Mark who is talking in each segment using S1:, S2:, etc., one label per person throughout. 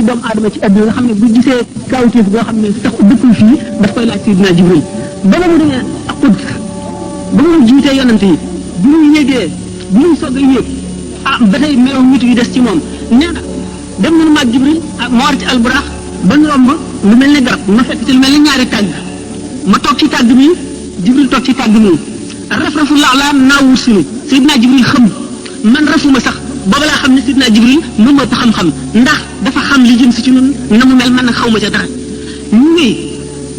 S1: doomu aadama ci àdduna nga xam ne bu gisee kawteef boo xam ne sax dëkkul fii daf koy laaj Seydina Jibril ba mu demee ak Quds ba mu jiitee yonante yi bu ñu yéegee bu ñu soog a yéeg ba tey melaw nit yi des ci moom nee na dem nañu maag Jibril ma war ci alburax ba ñu romb lu mel ne garab ma fekk ci lu mel ne ñaari tàgg ma toog ci tàgg mi Jibril toog ci tàgg mi raf-rafu laa naawur sunu Seydina Jibril xam man rafuma sax booba laa xam ne Seydina Jibril moom moo tax xam-xam ndax dafa xam li jëm si ci ñun na mu mel man nag xaw ma ca dara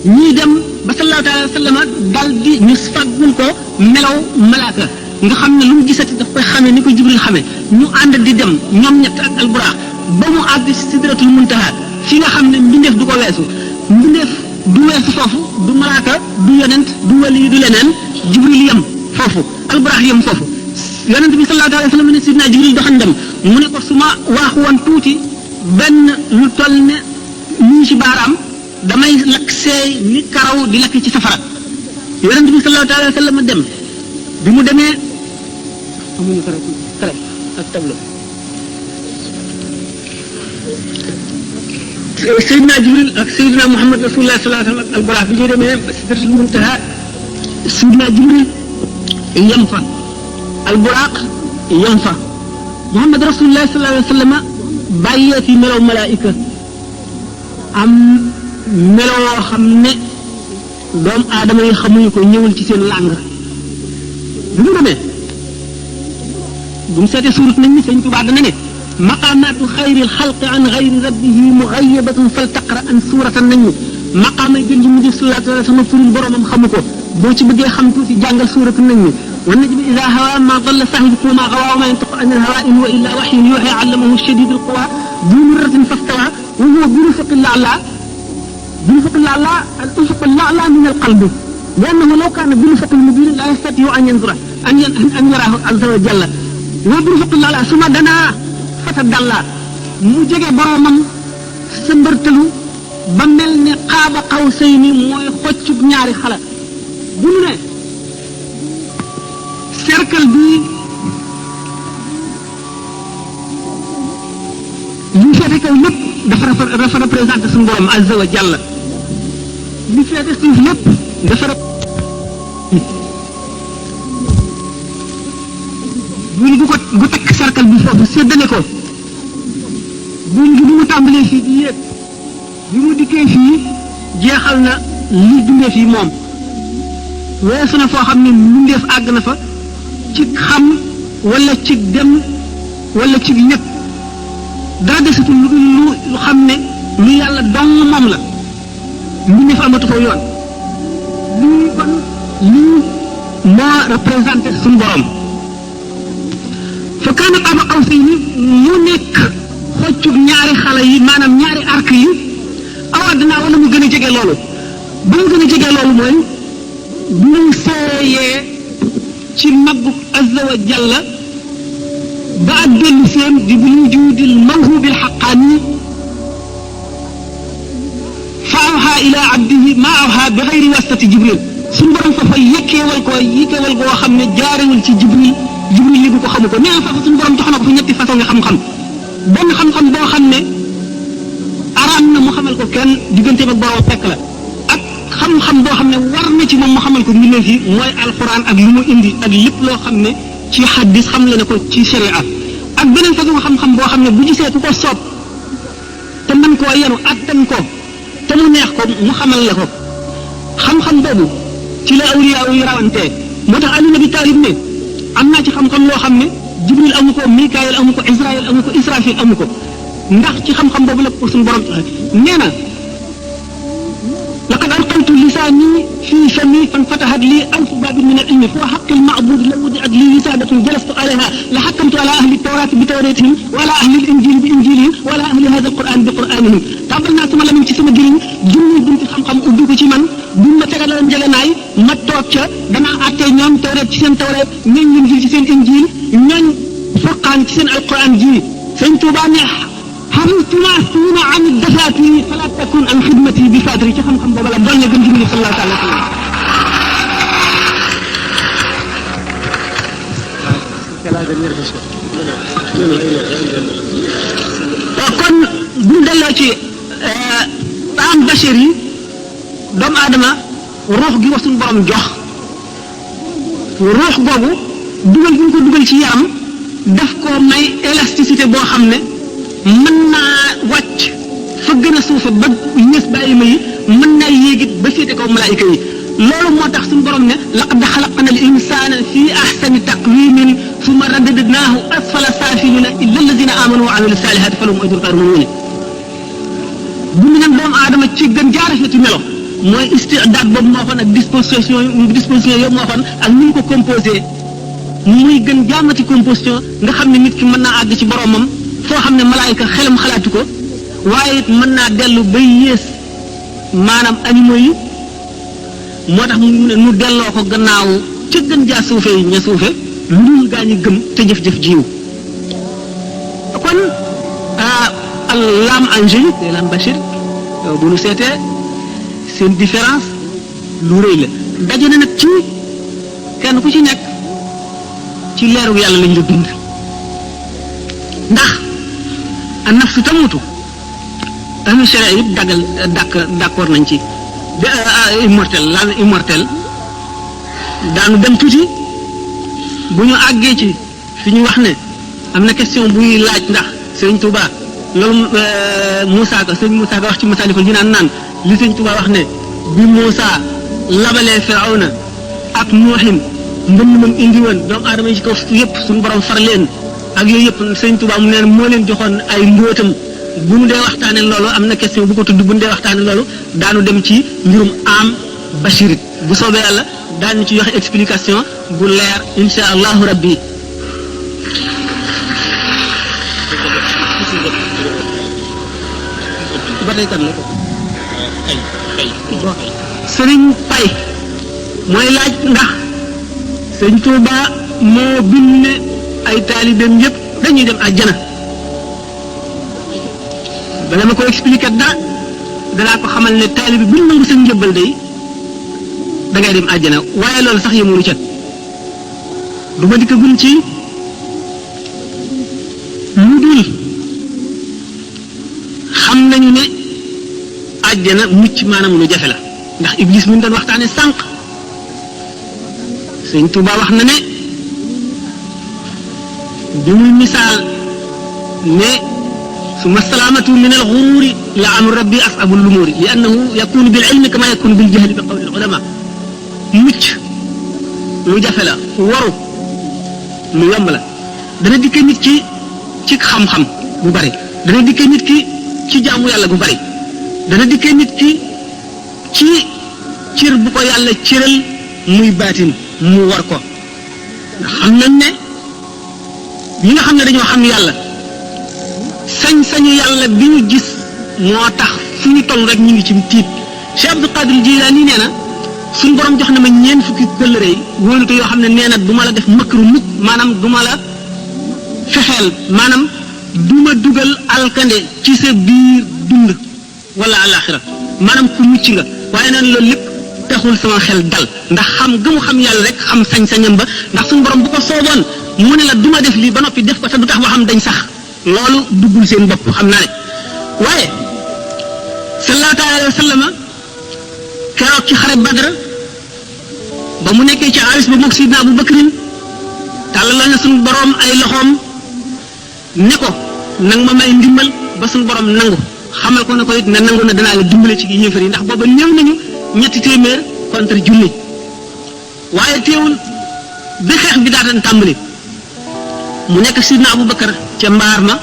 S1: ñii dem ba sallallahu alayhi wa sallam dal di ñu fàggul ko melaw malaaka nga xam ne lu mu gisati daf koy xamee ni ko Jibril xamee ñu ànd di dem ñoom ñett ak alburaax ba mu àgg sidratul muntaha fi nga xam ne mbindeef du ko weesu mbindeef du weesu foofu du malaaka du yonent du wali du leneen Jibril yem foofu alburaax yem foofu yonent bi sallallahu alayhi wa sallam ne sidna Jibril doxan dem mu ne ko su ma waaxu woon tuuti benn lu toll ne nii ci baaraam damay lakk seey ni karaw di lakk ci safara yonent bi sallallahu alayhi wa sallam dem bi mu demee amuñu kare ak tableau Seydina Jibril ak Seydina Muhammad rasulullah sallallahu alayhi wa sallam ak alburaax bi ñu demee sidratul muntaha Seydina Jibril yem fa alburaax yem fa Muhammad rasulullah sallallahu alayhi wa sallam bàyyee fi melaw malaayika am meloo xam ne doomu aadama yi xamuñu ko ñëwul ci seen làng bu mu demee bu mu seetee suurat nañ ni Sëñ Tuubaa dana ne maqaamaatu xayril xalqi an xayri rabbihi muxayyabatun fal taqra an suuratan nañ ni maqaamay gën ji mu def sallallahu alayhi wa sallam furul boromam xamu ko boo ci bëggee xam tuuti jàngal suuratu nañ ni wan najmi idaa hawaa maa dalla saahibukum wa maa gawaa wa maa yantiqu anil hawaa in huwa illaa wahyun yuuhaa allamahu shadiidul quwaa duu mirratin fastawaa wa huwa bil ufuqil a'laa بالفق الأعلى الأفق الأعلى من القلب لأنه لو كان بالفق المبين لا يستطيع أن ينظره أن يراه عز وجل وبالفق الأعلى ثم دنا فتدلى مجيء برامم سمبرتلو بمل نقاب قوسين موي خوتشو ñaari xala bu ñu ne cercle bi li féete kaw lépp dafa représenté suñu borom azza wa jalla li féete suuf lépp dafa buñ bu takk cercle bi foofu séddale ko buñ gi bu mu tàmbalee fii di yéeg bi mu dikkee fii jeexal na li dundee fii moom weesu na foo xam ne mbindeef àgg na fa ci xam wala ci dem wala ci ñëpp dara desatul lu xam ne lu yàlla dong moom la mbindeef amatu fa yoon lii kon lii moo représenté suñu borom fa kaana qaaba qawsayni mu nekk xoccub ñaari xale yi maanaam ñaari arc yi aw adnaa wala mu gën a jege loolu ba mu gën a jege loolu mooy bu ñu seeyee ci mabbu azza wa jalla ba ak dellu seen di bu wujudil mawhubil haqqani fa awha ila abdihi ma awha bi ghayri wasitati jibril suñu borom fa fay yekkeewal goo xam ne jaarewul ci jibril li bu ko xamu ko nee na fa suñu borom jox na ko fi ñetti façon nga xam-xam benn xam-xam boo xam ne araam na mu xamal ko kenn diggante ak borom fekk la ak xam-xam boo xam ne war na ci moom mu xamal ko mbindeef yi mooy alquran ak lu mu indi ak lépp loo xam ne ci xaddis xam le ne ko ci sharia ak beneen façon xam-xam boo xam ne bu gisee ku ko soob te mën koo yenu attan ko te mu neex ko mu xamal la ko xam-xam boobu ci la awliya yi rawantee moo tax Ali Nabi Talib ne am naa ci xam-xam loo xam ne Jibril amu ko Mikaayil amu ko Israël amu ko Israfil amu ko ndax ci xam-xam boobu la pour suñu borom nee na laqad alqaytu lisaani fii fami fanfatahat lii alfu baabin min al-ilmi fa haqqi al-ma'buud law wudi'at lii wisaadatun jalastu alayha la hakkamtu ala ahli at-tawraati bi tawraatihim wa ala ahli al-injiil bi injiilihim wa ala ahli haadha al-qur'aan bi qur'aanihim tàmbal naa sama lamiñ ci sama gëriñ junni bunti xam-xam ubbi ko ci man buñ ma tegaloon njëganaay ma toog ca danaa àttee ñoom tawreet ci seen tawreet ñooñ injiil ci seen injiil ñooñ furqaan ci seen alquran ji Sëñ Tuubaa ne xamtuma suuna an dafaatiri fala takun an xidmati bi faatiri ci xam-xam boobu la doon na gën Jibril sallallahu alayhi wa sallam. kon buñ delloo ci am bachir yi doomu aadama ruux gi wax suñu borom jox ruux googu dugal bu ñu ko dugal ci yaram daf ko may élasticité boo xam ne mën naa wàcc fa gën a suufe ba ñës bàyyi ma yi mën naa yéegit ba féete kaw malaayika yi loolu moo tax suñu borom ne laqad xalaqna al insana fi ahsani taqwimin summa radadnaahu asfala saafilina illa alladina amanu wa amilu salihati falahum ajrun ghayru mamnun bu ñu neen doomu aadama ci gën jaarafeti melo mooy istidaad boobu moo xoon ak disposition yooyu moo xoon ak ni ñu ko composé muy gën jaamati composition nga xam ne nit ki mën naa àgg ci boromam foo xam ne malaayika xelam xalaatu ko waaye it mën naa dellu bay yées maanaam animaux yi moo tax mu delloo ko gannaaw ca gën jaa suufe yi ña suufe lu dul gaa ñi gëm te jëf-jëf jiw kon l'âme angélique et l'âme bachir bu nu seetee seen différence lu rëy la daje na nag ci kenn ku ci nekk ci leeru yàlla lañ la bind ndax a nafsu tamutu ahlu sharia yëpp d'accord nañ ci immortel l'âme immortel daanu dem tuuti bu ñu àggee ci fi ñu wax ne am na question buy laaj ndax Sëriñ Tuuba loolu Moussa Ka sëñ Moussa Ka wax ci Masaalikul Jinaan naan li Sëriñ Tuuba wax ne bi Moussa labalee Firawna ak Nuuhin mbënn moom indi woon doomu aadama yi ci kaw yëpp suñu borom far leen ak yooyu yëpp Sëriñ Tuuba mu neen moo leen joxoon ay mbóotam bu ñu dee waxtaane loolu am na question bu ko tudd bu ñu dee waxtaane loolu daanu dem ci mbirum am bashirit bu soobee yàlla daanu ci joxe explication bu leer insha allahu rabbi ba tey kan la ko sëriñ Pay mooy laaj ndax sëriñ Tuuba moo bind ne ay taalibeem yëpp dañuy dem àjjana bala ma ko expliquer danaa ko xamal ne taalibe bi nangu sa njëbbal day da ngay dem àjjana waaye loolu sax yemunu ca du ma dikkagul ci lu dul xam nañu ne àjjana mucc maanaam lu jafe la ndax iblis mi ñu doon waxtaane sànq Sëñ Tuuba wax na ne bi muy misaal ne summa salaamatu min al-ghuruuri la amru rabbi as'abu al-umuuri li annahu yakunu bil ilmi kama yakunu bil jahli bi qawli al-ulama mucc lu jafe la waru lu yomb la dana dikkee nit ki ci xam-xam bu bari dana dikkee nit ki ci jaamu yàlla bu bari dana dikkee nit ki ci cër bu ko yàlla cëral muy baatin mu war ko nga xam nañ ne ñi nga xam ne dañoo xam yàlla sañ-sañu yàlla bi ñu gis moo tax fu ñu toll rek ñu ngi ci tiit Cheikh Abdul Qadir Jilaani nee na suñ borom jox na ma ñeent fukki kóllëre yi wóolute yoo xam ne nee na du ma la def makru mukk maanaam du ma la fexeel maanaam du ma dugal alkande ci sa biir dund wala alaxira maanaam ku mucc nga waaye naan loolu lépp taxul sama xel dal ndax xam gëmu xam yàlla rek xam sañ-sañam ba ndax suñ borom bu ko sooboon mu ne la du ma def lii ba noppi def ko te du tax ba xam dañ sax loolu duggul seen bopp xam naa ne waaye sallallahu alayhi wa sallam keroog ci xare Badr ba mu nekkee ci aris ba moog Sidna Abu Bakrin tàllal na suñu borom ay loxoom ne ko nang ma may ndimbal ba suñu borom nangu xamal ko ne ko it ne nangu na danaa la dimbale ci yéefar yi ndax booba néew nañu 300 contre junni waaye teewul bi xeex bi daataan tàmbali mu nekk Sidna Abu Bakar ca mbaar ma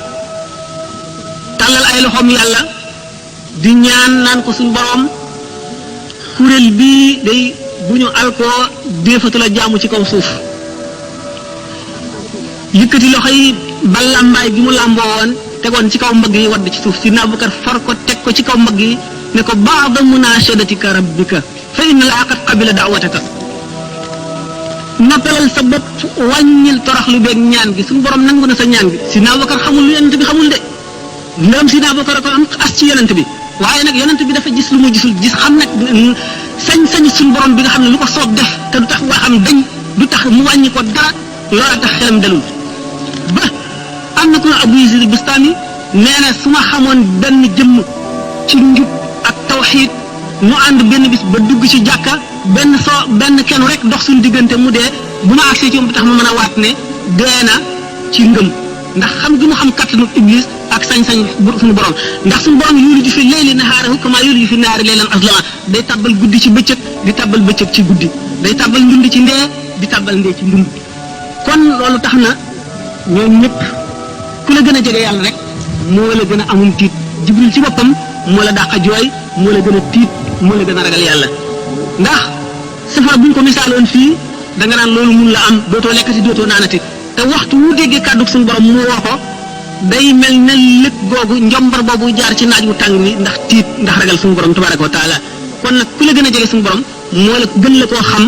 S1: tàllal ay loxoom yàlla di ñaan naan ko suñu borom kuréel bii day bu ñu alkoo déefatu la jaamu ci kaw suuf yëkkati loxo yi ba làmbaay gi mu làmboo woon tegoon ci kaw mbagg yi wadd ci suuf Sidna Abu Bakar far ko teg ko ci kaw mbagg yi ne ko ba'da munashadatika rabbika fa inna laa qad qabila da'wataka noppalal sa bopp wàññil toroxlu beeg ñaan gi suñu borom nangu na sa ñaan gi Sidna Abu Bakar xamul lu yonent bi xamul de ndam Sidna Abu Bakar ko am as ci yonent bi waaye nag yonent bi dafa gis lu mu gisul gis xam nag sañ-sañ suñu borom bi nga xam ne lu ko soob def te du tax waa xam dañ du tax mu wàññi ko dara loola tax xelam dalul ba am na ku ne Abu Yazid Bustami nee na su ma xamoon benn jëmm ci njub ak tawxiid nu ànd benn bis ba dugg ci jàkka benn kenn rek dox suñu diggante mu dee bu ma agsee ci moom tax ma mën a waat ne dee na ci ngëm ndax xam gi mu xam kattanu iblis ak sañ-sañ suñu borom ndax suñu borom yuliju fi layli nahaarahu kama yuliju fi nahaari laylan aslama day tàbbal guddi ci bëccëg di tàbbal bëccëg ci guddi day tàbbal ndund ci ndee di tàbbal ndee ci ndund kon loolu tax na ñoom ñëpp ku la gën a jege yàlla rek moo la gën a amum tiit jibril ci boppam moo la dàq a jooy moo la gën a tiit moo la gën a ragal yàlla ndax safara buñ ko misaaloon fii da nga naan loolu mun la am dootoo lekkati dootoo naanati te waxtu wu déggee kàddu suñu borom mu woo ko day mel ne lëg googu njombar boobu jaar ci naaj wu tàng wi ndax tiit ndax ragal suñu borom tabaraka wa taala kon nag ku la gën a jege suñu borom moo la gën la koo xam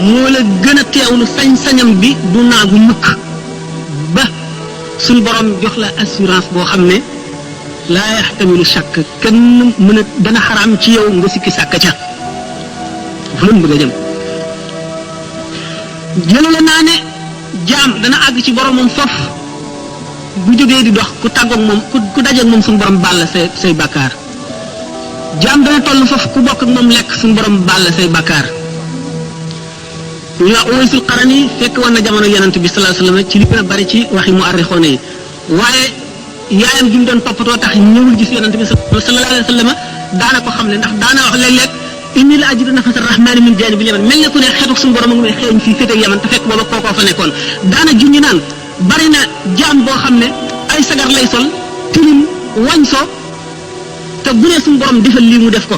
S1: moo la gën a teewlu sañ-sañam bi du naagu mukk ba suñu borom jox la assurance boo xam ne laa yaxtamilu shakk kenn mën a dana xaraam ci yow nga sikki sàkk ca fu leen bëgg a jëm jëlale naa ne jaam dana àgg ci boromam foofu bu jógee di dox ku tàggoog moom ku dajeeg moom suñu borom baal la say bàkkaar jaam dana toll foofu ku bokk ak moom lekk suñu borom baal la say bàkkaar ñu wax Uwaysul Qarani fekk woon na jamono yonent bi sallallahu alayhi wasallam ci li gën a bari ci waxi mu arrixoone yi waaye yaayam gi mu doon toppatoo tax ñëwul gis yonent bi sallallahu alayhi wasallam daana ko xam ne ndax daana wax léeg-léeg inni la ajidu nafasa rahmani min janibil yaman mel ne ku ne xeetu suñu borom a ngi may xeeñ fii féete yaman te fekk booba kookoo fa nekkoon daana junñi naan bari na jaam boo xam ne ay sagar lay sol tilim wañ so te bu ne suñu borom defal lii mu def ko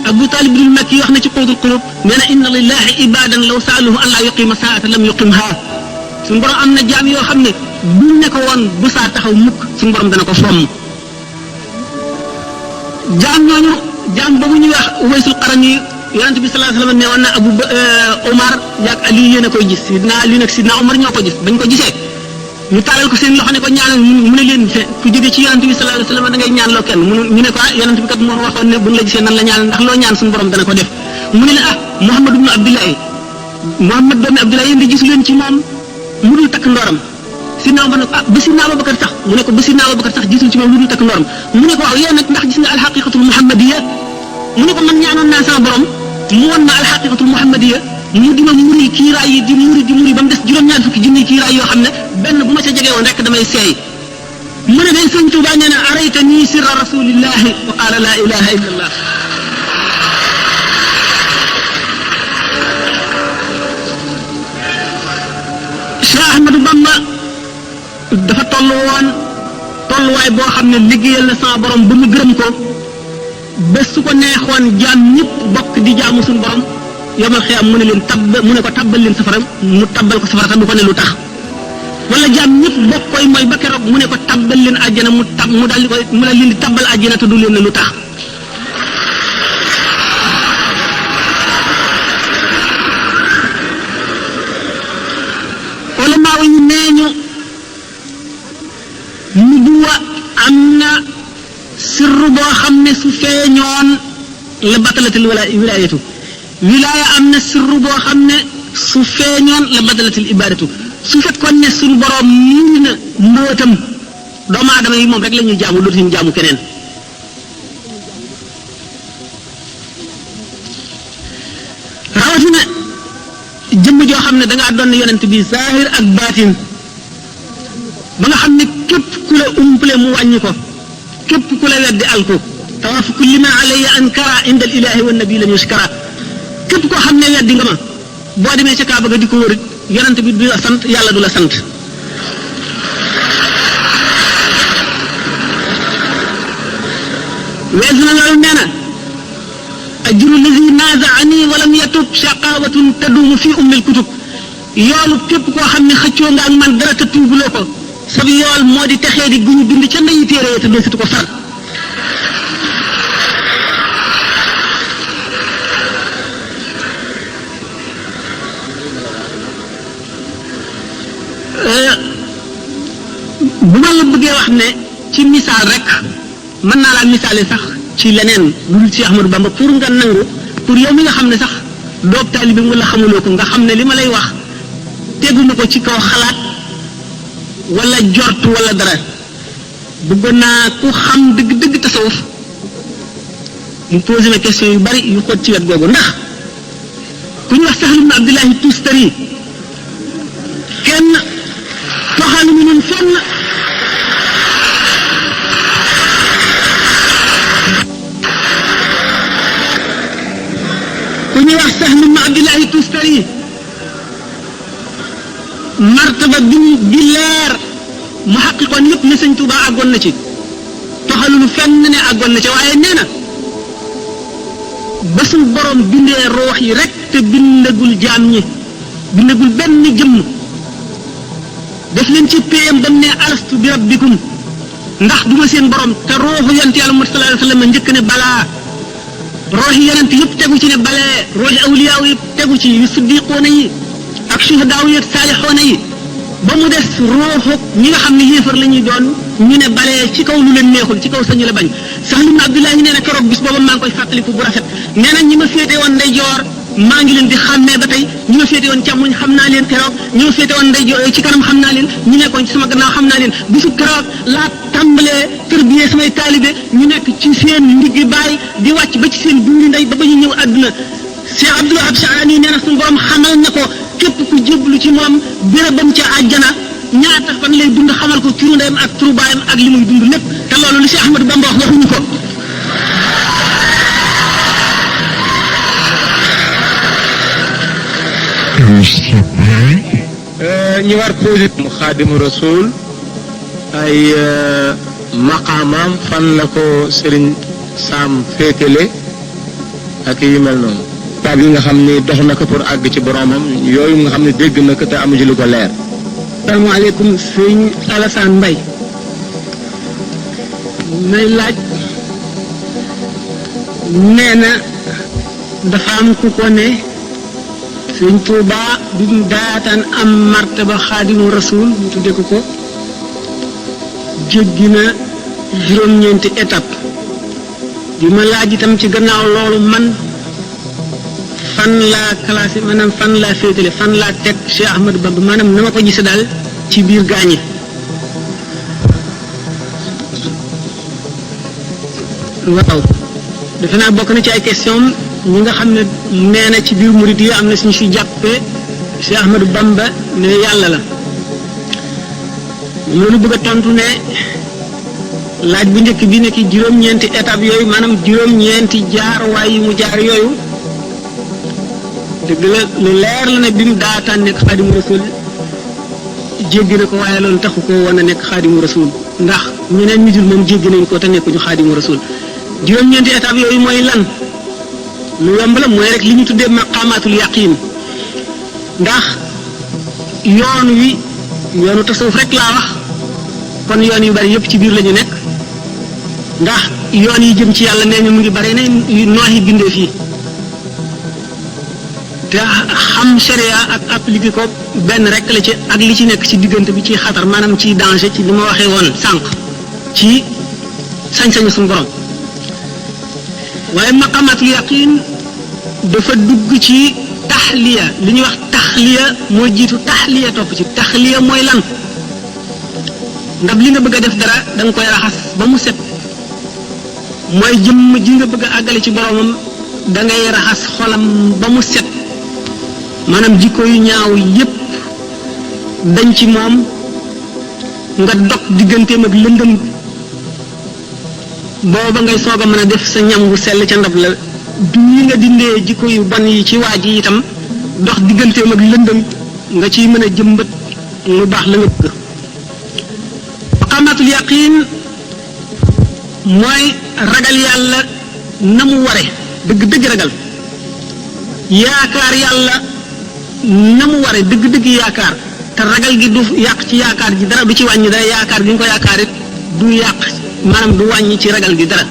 S1: Abu Talib ibn Makki wax na ci Qawdul Qulub nee na inna lillahi ibadan law saaluhu an laa yuqima saata lam yuqimha suñu borom am na jaam yoo xam ne buñ ne ko woon bu saa taxaw mukk suñu borom dana ko fomm jaam ñooñu jaam boobu ñuy wax Uwaysul Qarani yonent bi sallallahu alayhi wasallam ne woon na Abu Omar yaag Ali yéen a koy gis sidna Ali nag sidna Omar ñoo ko gis bañ ko gisee ñu taalal ko seen loxo ne ko ñaanal mu ne leen ku jóge ci yonent bi sallallahu alayhi wasallam da ngay ñaan loo kenn ñu ne ko yonent bi kat moo waxoon ne buñ la gisee nan la ñaan ndax loo ñaan suñu borom dana ko def mu ne la Muhammad ibn Abdullahi Muhammad doomi Abdullahi yéen di gisu leen ci moom mu dul takk ndoram sidna Omar ne ko ba sidna Abubakar sax mu ne ko ba sidna Abubakar sax gisul ci moom lu dul takk ndoram mu ne ko waaw yéen nag ndax gis nga alxaqiqatul muhammadiyya mu ne ko man ñaanoon naa sama borom mu woon ma alxaqiqatul muhammadiyya mu di ma muri kiiraay yi di muri ba mu des juróom-ñaar fukki junni kiiraay yoo xam ne benn bu ma ca jege woon rek damay seey mu ne day sëñ Tuubaa nee na arayta nii sirra rasulillahi wa qaala laa ilaha illa allah Cheikh Ahmadou Bamba dafa toll woon tolluwaay boo xam ne liggéeyal na sama borom ba mu gërëm ko bés su ko neexoon jaam ñëpp bokk di jaamu suñu borom yomal xiyam mu ne leen mu ne ko tabbal leen safara mu tabbal ko safara du ko ne lu tax wala jaam ñëpp bokk koy mooy ba keroog mu ne ko tabbal leen àjjana mu daal di koy mu daal leen di tabbal àjjana te du leen ne lu tax wala maa ñu nee ñu nubuwa am na sirru boo xam ne su feeñoon la batalatil wilaayatu wilaaya am na sirru boo xam ne su feeñoon la badalatil ibadatu su fekkoon ne suñu borom muur na mbootam doomu aadama yi moom rek la ñuy jaamu dootuñu jaamu keneen rawatina jëmm joo xam ne da ngaa doon yonent bi zahir ak baatin ba nga xam ne képp ku la umpale mu wàññi ko képp ku la weddi alko tawaafu kulli ma alayya ankara inda al ilahi wa nabi lan yushkara képp koo xam ne weddi nga ma boo demee ca Kaaba ga di ko wër yonent bi du la sant yàlla du la sant weesu na loolu nee na ajru lazi naazaani wa lam yatub shaqawatun tadumu fi ummil kutub yoolu képp koo xam ne xëccoo nga ak man dara te tuubuloo ko sab yool moo di texee di guñu bind ca ndeyi téere te doo situ ko far bu ma la bëggee wax ne ci misaal rek mën naa laa misaale sax ci leneen lu dul ci Ahmadou Bamba pour nga nangu pour yow mi nga xam ne sax doob taalibe wala xamuloo ko nga xam ne li ma lay wax teguma ko ci kaw xalaat wala jort wala dara bëggoon naa ku xam dëgg-dëgg tasawuf mu posé na question yu bari yu xóot ci wet googu ndax ku ñu wax Sahl ibn Abdullahi Tustari kenn toxalu ñu ñun fenn ku ñu wax Sahl ibn Abdullahi Tustari martaba bi leer mu xaqiqoon yëpp ne sëñ Tuuba àggoon na ci toxalunu fenn ne àggoon na ci waaye nee na ba suñ borom bindee roox yi rek te bindagul jaam ñi bindagul benn jëmm def leen ci péyam ba mu ne alastu bi rabbikum ndax duma seen borom te rooxu yonent yàlla Muhammad sallallahu alayhi wa sallam njëkk ne balaa roox yi yonent yëpp tegu ci ne balee rooxi awliyaaw yi tegu ci yu siddiqoona yi ak suhadaaw yi ak saalixoona yi ba mu des rooxu ñi nga xam ne yéefar la ñuy doon ñu ne balee ci kaw lu leen neexul ci kaw sañu la bañ Sahl ibn Abdullahi nee na keroog bis booba maa ngi koy fàttaliku bu rafet nee na ñi ma féete woon ndeyjoor maa ngi leen di xàmmee ba tey ñi ma féete woon càmmoñ xam naa leen keroog ñi ma féete woon ndeyjoor ci kanam xam naa leen ñu nekkoon ci sama gannaaw xam naa leen bisu keroog laa tàmbalee tërbiyee samay taalibe ñu nekk ci seen ndiggi baay di wàcc ba ci seen dundi ndey ba ba ñu ñëw àdduna Cheikh Abdul Wahab Sha'rani nee na suñu borom xamal na ko képp ku jébbalu ci moom bérébam ca àjjana ñaata fan lay dund xamal ko turu ndeyam ak turu baayam ak li muy dund lépp te loolu li Cheikh Ahmadou Bamba wax waxuñu ko.
S2: ñi war posé mu Xaadimu Rasul ay maqaamaam fan la ko Serigne Sam féetale ak yu mel noonu. taab yi nga xam ni dox na ko pour àgg ci boromam yooyu nga xam ne dégg na ko te amu ci lu ko leer.
S1: asalaamaaleykum sëñ Alassane Mbaye may laaj nee na dafa am ku ko ne sëñ Tuuba bi mu daataan am martaba Xaadimu Rasul ñu tudde ko jéggi na juróom-ñeenti étape di ma laaj itam ci gannaaw loolu man fan laa classé maanaam fan laa féetale fan laa teg Cheikh Ahmadou Bamba maanaam na ma ko gise daal ci biir gaañi waaw defe naa bokk na ci ay question ñi nga xam ne nee na ci biir murid yi am na suñu si jàppee Cheikh Ahmadou Bamba ne yàlla la loolu bëgg a tontu ne laaj bu njëkk bi nekk juróom-ñeenti étape yooyu maanaam juróom-ñeenti jaar waay yi mu jaar yooyu dëgg la lu leer la ne bi mu daataan nekk Xaadimu Rasul jéggi na ko waaye loolu taxu ko woon a nekk Xaadimu Rasul ndax ñeneen ñu dul moom jéggi nañ ko te nekkuñu Xaadimu Rasul juróom-ñeenti étape yooyu mooy lan lu yomb la mooy rek li ñu tuddee maqaamaatul yaqiin ndax yoon wi yoonu tasawuf rek laa wax kon yoon yu bari yëpp ci biir la ñu nekk ndax yoon yi jëm ci yàlla nee ñu mu ngi bari ne nooxi bindee fii te xam sharia ak appliquer ko benn rek la ci ak li ci nekk ci diggante bi ci xatar maanaam ci danger ci li ma waxee woon sànq ci sañ-sañu suñu borom waaye maqamatul yaqin dafa dugg ci taxliya li ñuy wax taxliya moo jiitu taxliya topp ci taxliya mooy lan ndab li nga bëgg a def dara da nga koy raxas ba mu set mooy jëmm ji nga bëgg a àggale ci boromam da ngay raxas xolam ba mu set maanaam jikko yu ñaaw yépp dañ ci moom nga dog digganteem ak lëndëm booba ngay soog a mën a def sa ñam wu sell ca ndab la du yi nga dindee jikko yu bon yi ci waa ji itam dox digganteem ak lëndëm nga ciy mën a jëmbat lu baax la nga bëgg maqamatul yaqin mooy ragal yàlla na mu ware dëgg-dëgg ragal yaakaar yàlla na mu ware dëgg-dëgg yaakaar te ragal gi du yàq ci yaakaar ji dara du ci wàññi dara yaakaar gi nga ko yaakaar it du yàq maanaam du wàññi ci ragal gi dara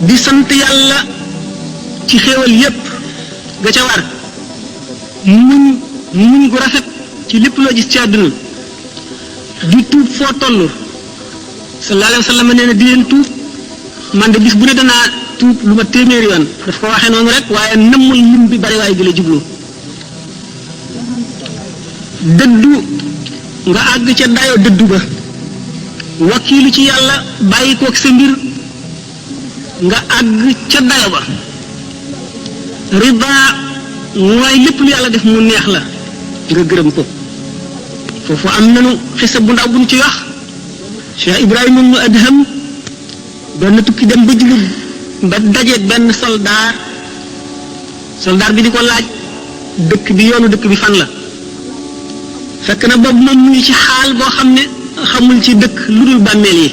S1: di sant yàlla ci xéewal yépp ga ca war muñ gu rafet ci lépp loo gis ci àdduna di tuub foo toll sallallahu alayhi wa sallam nee na di leen tuub man de bis bu ne danaa tuub lu ma téeméeri yoon daf ko waxee noonu rek waaye nëmmul lim bi bari waaye gi la jublu dëddu nga àgg ca dayoo dëddu ba wakiilu ci yàlla bàyyi koog sa mbir nga àgg ca dayo ba rida mooy lépp lu yàlla def mu neex la nga gërëm ko foofu am nanu xisa bu ndaw buñ ci wax Cheikh Ibrahima ibnu Adham benn tukki dem ba jigéen ba dajeeg benn soldaar bi di ko laaj dëkk bi yoonu dëkk bi fan la fekk na boobu moom mu ngi ci xaal boo xam ne xamul ci dëkk lu dul bàmmeel yi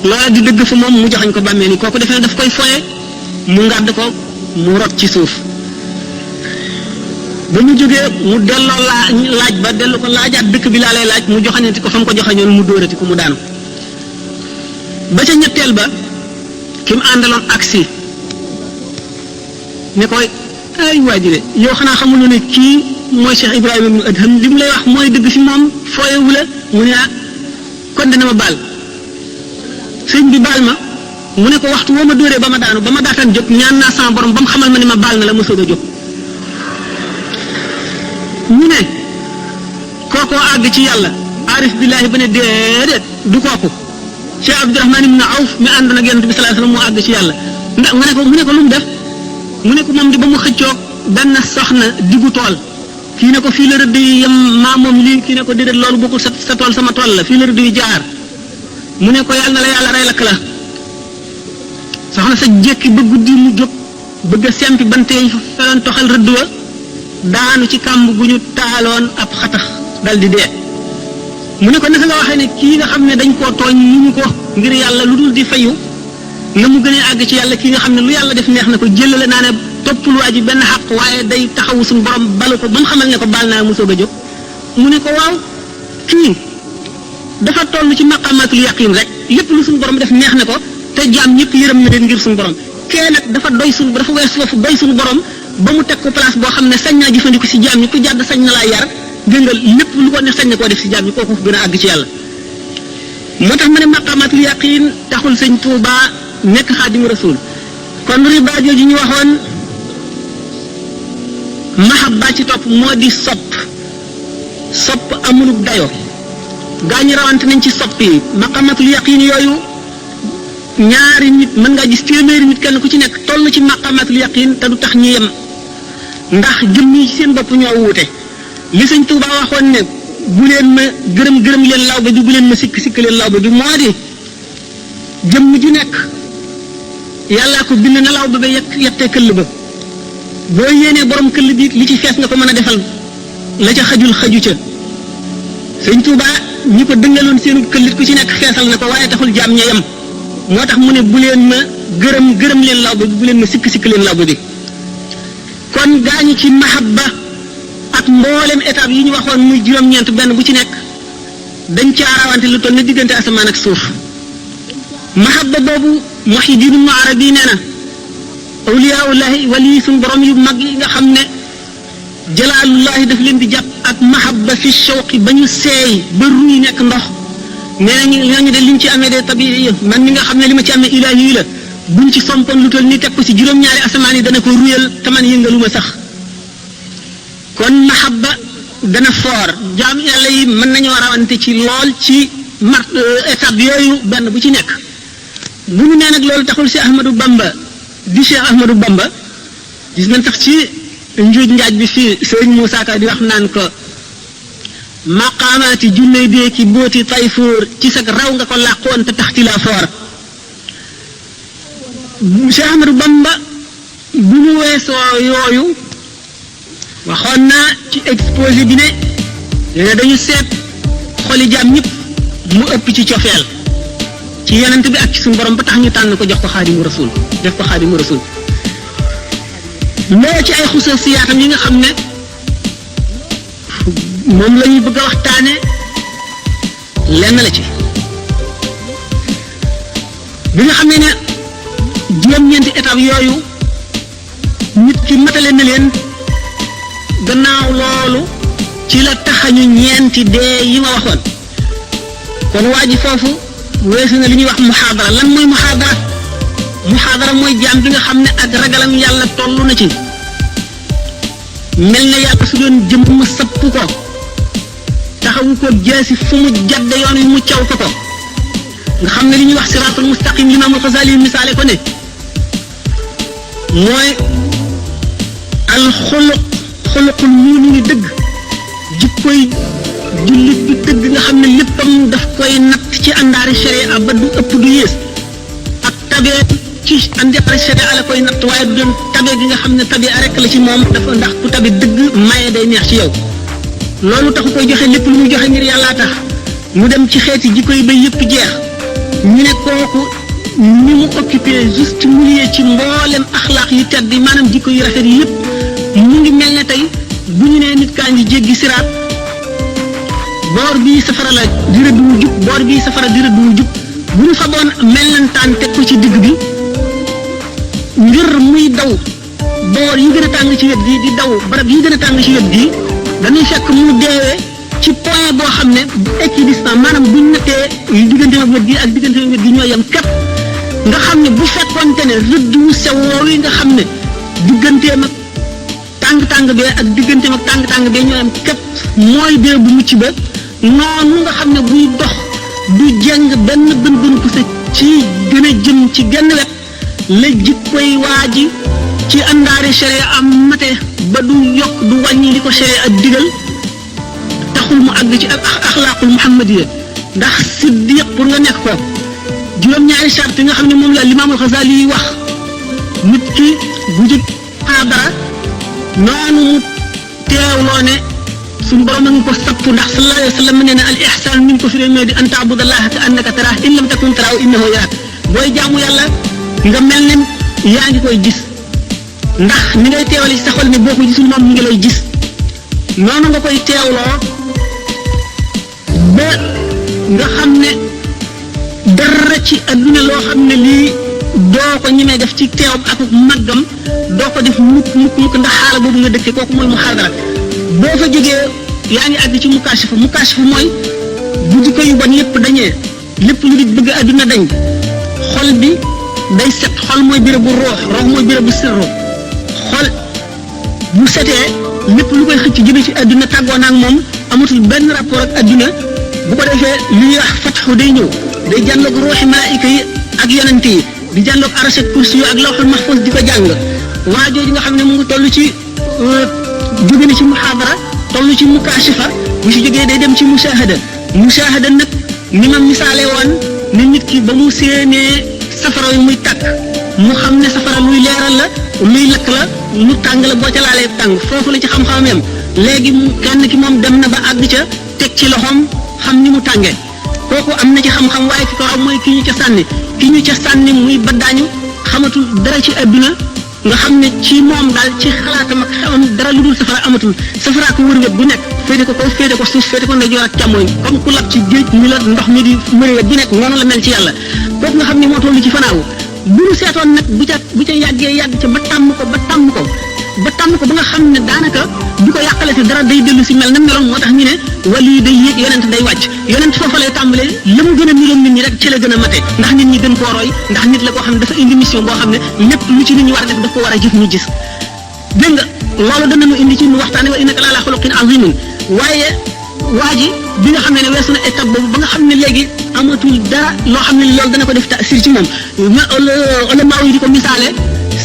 S1: loola di dëgg fa moom mu joxañ ko bàmmeel yi kooku defee ne daf koy foye mu ngàdd ko mu rot ci suuf ba mu jógee mu delloo laaj ba dellu ko laajaat dëkk bi laa lay laaj mu joxañati ko fa mu ko joxañoon mu dóorati ko mu daanu ba ca ñetteel ba ki mu àndaloon aksi ne koy ay waajire yow xanaa xamuloo ne kii mooy Cheikh Ibrahima ibnu Adham li mu lay wax mooy dëgg fi moom fooyewu la mu ne ah kon dina ma baal sëñ bi baal ma mu ne ko waxtu woo ma dóoree ba ma daanu ba ma daataan jóg ñaan naa sama borom ba mu xamal ma ne ma baal na la ma soog a jóg ñu ne kookoo àgg ci yàlla arif billahi ba ne déedéet du kooku Cheikh Abdourahman ibn Awf mi ànd nag yonent bi sallallahu alayhi wasallam moo àgg ci yàlla ndax mu ne ko lu mu def mu ne ko moom di ba mu xëccoog benn soxna diggu tool kii ne ko fii la rëdd yi yem maa moom lii kii ne ko déedéet loolu bokkul sa tool sama tool la fii la rëdd yi jaar mu ne ko yàlla na la yàlla rey lakk la soxna sa jékki ba guddi mu jóg bëgg a sempi bante yi fa doon toxal rëdd wa daanu ci kàmb gu ñu taaloon ab xatax dal di dee mu ne ko naka nga waxee ne kii nga xam ne dañ koo tooñ ñu ko ngir yàlla lu dul di fayu na mu gënee àgg ci yàlla kii nga xam ne lu yàlla def neex na ko jëlale naa ne toppul waa ji benn xaq waaye day taxawu suñu borom balu ko ba mu xamal ne ko baal naa mu soog a jóg mu ne ko waaw kii dafa toll ci maqamatul yaqin rek lépp lu suñu borom def neex na ko te jaam ñëpp yërëm na leen ngir suñu borom kee nag dafa wees foofu doy suñu borom ba mu teg ko place boo xam ne sañ naa jëfandiku si jaam ñi ku jàdd sañ na laa yar gëngal lépp lu ko ne sañ na koo def si jaam ñi kooku gën a àgg ci yàlla moo tax ma ne maqamatul yaqin taxul sëñ Tuuba nekk xaadimu rasul kon riba jooju ñu waxoon mahabba ci topp moo di sopp amulub dayo gaa ñi rawante nañ ci sopp yi maqamatul yaqin yooyu ñaari nit mën ngaa gis téeméeri nit kenn ku ci nekk toll ci maqamatul yaqin te du tax ñu yem ndax jëmm yi ci seen bopp ñoo wuute li sëñ Tuuba waxoon ne bu leen ma gërëm leen lawbe bi bu leen ma sikk leen lawbe bi moo di jëmm ju nekk yàllaa ko bind na lawbe ba yettee këll ba boo yéenee borom këll bi li ci fees nga ko mën a defal la ca xaju ca sëñ Tuuba ñi ko dëngaloon seenu këllit ku ci nekk feesal na ko waaye taxul jaam ña yem moo tax mu ne bu leen ma gërëm leen lawbe bi bu leen ma sikk leen lawbe bi kon gaañu ci mahabba ak mboolem étape yi ñu waxoon muy juróom-ñeent benn bu ci nekk dañ caa rawante lu toll ne diggante asamaan ak suuf mahabba boobu Muhyiddin Ibn Arabi nee na awliyaullahi wali suñ borom yu mag yi nga xam ne jalaalullahi daf leen di jàpp ak mahabba fi shawqi ba ñu seey ba ruy nekk ndox nee nañu de liñ ci amee de tabii man mi nga xam ne li ma ci amee ilaahi yi la buñ ci sompoon lu toll ni teg ko ci juróom-ñaari asamaan yi dana ko ruyal taman yëngaluma sax kon mahabba dana foor jaam yàlla yi mën nañoo rawante ci lool ci étape yooyu benn bu ci nekk bu ñu nee nag loolu taxul si Ahmadou Bamba di Cheikh Ahmadou Bamba gis nañ tax ci njuuj njaaj bi fii sëriñ Moussa Ka di wax naan ko maqaamaati junney dee ki booti tayfoor ci sag raw nga ko làqoon te taxti la foor Cheikh Ahmadou Bamba bu ñu weesoo yooyu waxoon naa ci exposé bi ne nee dañu seet xoli jaam ñëpp mu ëpp ci cofeel ci yonent bi ak ci suñu borom ba tax ñu tànn ko jox ko xaadimu rasul def ko xaadimu rasul loo ci ay xususiyaatam yi nga xam ne moom la ñuy bëgg a waxtaane lenn la ci bi nga xam ne juróom-ñeenti étape yooyu nit ki matale na leen gannaaw loolu ci la taxañu ñeenti dee yi ma waxoon kon waa ji foofu weesu na li ñuy wax muhaadara lan mooy muhaadara mooy jaam bi nga xam ne ak ragalam yàlla toll na ci mel na yàlla su doon jëm ma sapp ko taxawu ko jaasi fu mu jadde yoon wi mu caw ko ko nga xam ne li ñuy wax siraatul mustaqim Imaamul Xasaali misaale ko ne mooy al xuluqul mu'mini dëgg jikkoy jullit bi dëgg nga xam ne léppam daf koy natt ci àndaari sharia ba du ëpp du yées ak tabee ci àndaari sharia la koy natt waaye du doon tabee gi nga xam ne tabee rek la ci moom dafa ndax ku tabe dëgg maye day neex ci yow loolu taxu koy joxe lépp lu muy joxe ngir yàllaa tax mu dem ci xeeti jikko yi ba yëpp jeex ñu ne kooku ni mu occupé juste milieu ci mboolem axlaaq yu tedd yi maanaam jikko yu rafet yi yëpp mu ngi mel ne tey bu ñu nee nit kaa ngi jéggi siraat boor bii safara la di rëdd wu jub boor bii safara di rëdd wu jub bu ñu fa doon mellantaan teg ko ci digg bi ngir muy daw boor yi gën a tàng ci wet gi di daw barab yi gën a tàng ci wet gi dañuy fekk mu deewee ci point boo xam ne équidistant maanaam buñ nattee diggante ak wet gi ak diggante ak wet gi ñoo yem képp nga xam ne bu fekkoonte ne rëdd wu sew woowu yi nga xam ne digganteem ak tàng-tàng bee ak digganteem ak tàng-tàng bee ñoo yem képp mooy bee bu mucc ba noonu nga xam ne buy dox du jeng benn bën ku sa ci gën a jëm ci genn wet la jikkoy waa ji ci àndaari sharia am mate ba du yokk du wàññi li ko sharia ak digal taxul mu àgg ci axlaaqul muhammadiya ndax siddiq pour nga nekk ko juróom-ñaari charte yi nga xam ne moom la Imaamul Xasaali yi wax nit ki bu jëkk xaadara noonu mu teewloo ne suñu borom a ngi ko sapp ndax sallallahu alayhi wa sallam nee na al ihsaan mi ngi ko firee mais di an taabudallaha ka annaka taraah in lam takun taraahu innahu yaraak booy jaamu yàlla nga mel ne yaa ngi koy gis ndax ni ngay teewale ci sa xol ne boo ko gisul moom mi ngi lay gis noonu nga koy teewloo ba nga xam ne dara ci adduna loo xam ne lii doo ko ñemee def ci teewam ak màggam doo ko def mukk ndax xaala boobu nga dëkkee kooku mooy muhaadara boo fa jógee yaa ngi àgg ci mukaashifa mooy bu jikko yu bon yépp dañee lépp lu di bëgg adduna dañ xol bi day set xol mooy bérébu roox mooy bérébu sirru xol bu setee lépp lu koy xëcc jëme ci adduna tàggoo naag moom amatul benn rapport ak adduna bu ko defee li ñuy wax fatxu day ñëw day jànloog ruuxi malaayika yi ak yonent yi di jànloog arsh ak kursi yu ak lawxul mahfuz di ko jàng waa jooju nga xam ne mu ngi toll ci jóge na ci muhaadara toll ci mukaashifa bu si jógee day dem ci mushahada nag ni ma misaale woon ne nit ki ba mu séenee safara yi muy tàkk mu xam ne safara luy leeral la luy lakk la lu tàng la boo ca laalee tàng foofu la ci xam-xamam yam léegi kenn ki moom dem na ba àgg ca teg ci loxoom xam ni mu tàngee kooku am na ci xam-xam waaye ki ko raw mooy ki ñu ca sànni muy baddaañu xamatul dara ci adduna nga xam ne ci moom daal ci xalaatam ak xamam dara lu dul safara amatul safara ko wër wet bu nekk féete ko kaw féete ko suuf féete ko ndeyjoor ak càmmooñ comme ku lab ci géej ni la ndox mi di mëri wet bu nekk noonu la mel ci yàlla kooku nga xam ne moo toll ci fanaawu bu ñu seetoon nag bu ca yàggee yàgg ca ba tàmm ko ba nga xam ne daanaka du ko yàqale te dara day dellu si mel na meloon moo tax ñu ne wali yi day yéeg yonent day wàcc yonent foofa lay tàmbalee la mu gën a niroon nit ñi rek ci la gën a mate ndax nit ñi gën koo roy ndax nit la koo xam ne dafa indi mission boo xam ne lépp lu ci nit ñi war a def daf ko war a jëf ñu gis dégg nga loolu danañu indi ci nu waxtaane wa innaka la'alaa xuluqin aziim waaye waa ji bi nga xam ne weesu na étape boobu ba nga xam ne léegi amatul dara loo xam ne loolu dana ko def taasir ci moom ulama yi di ko misaale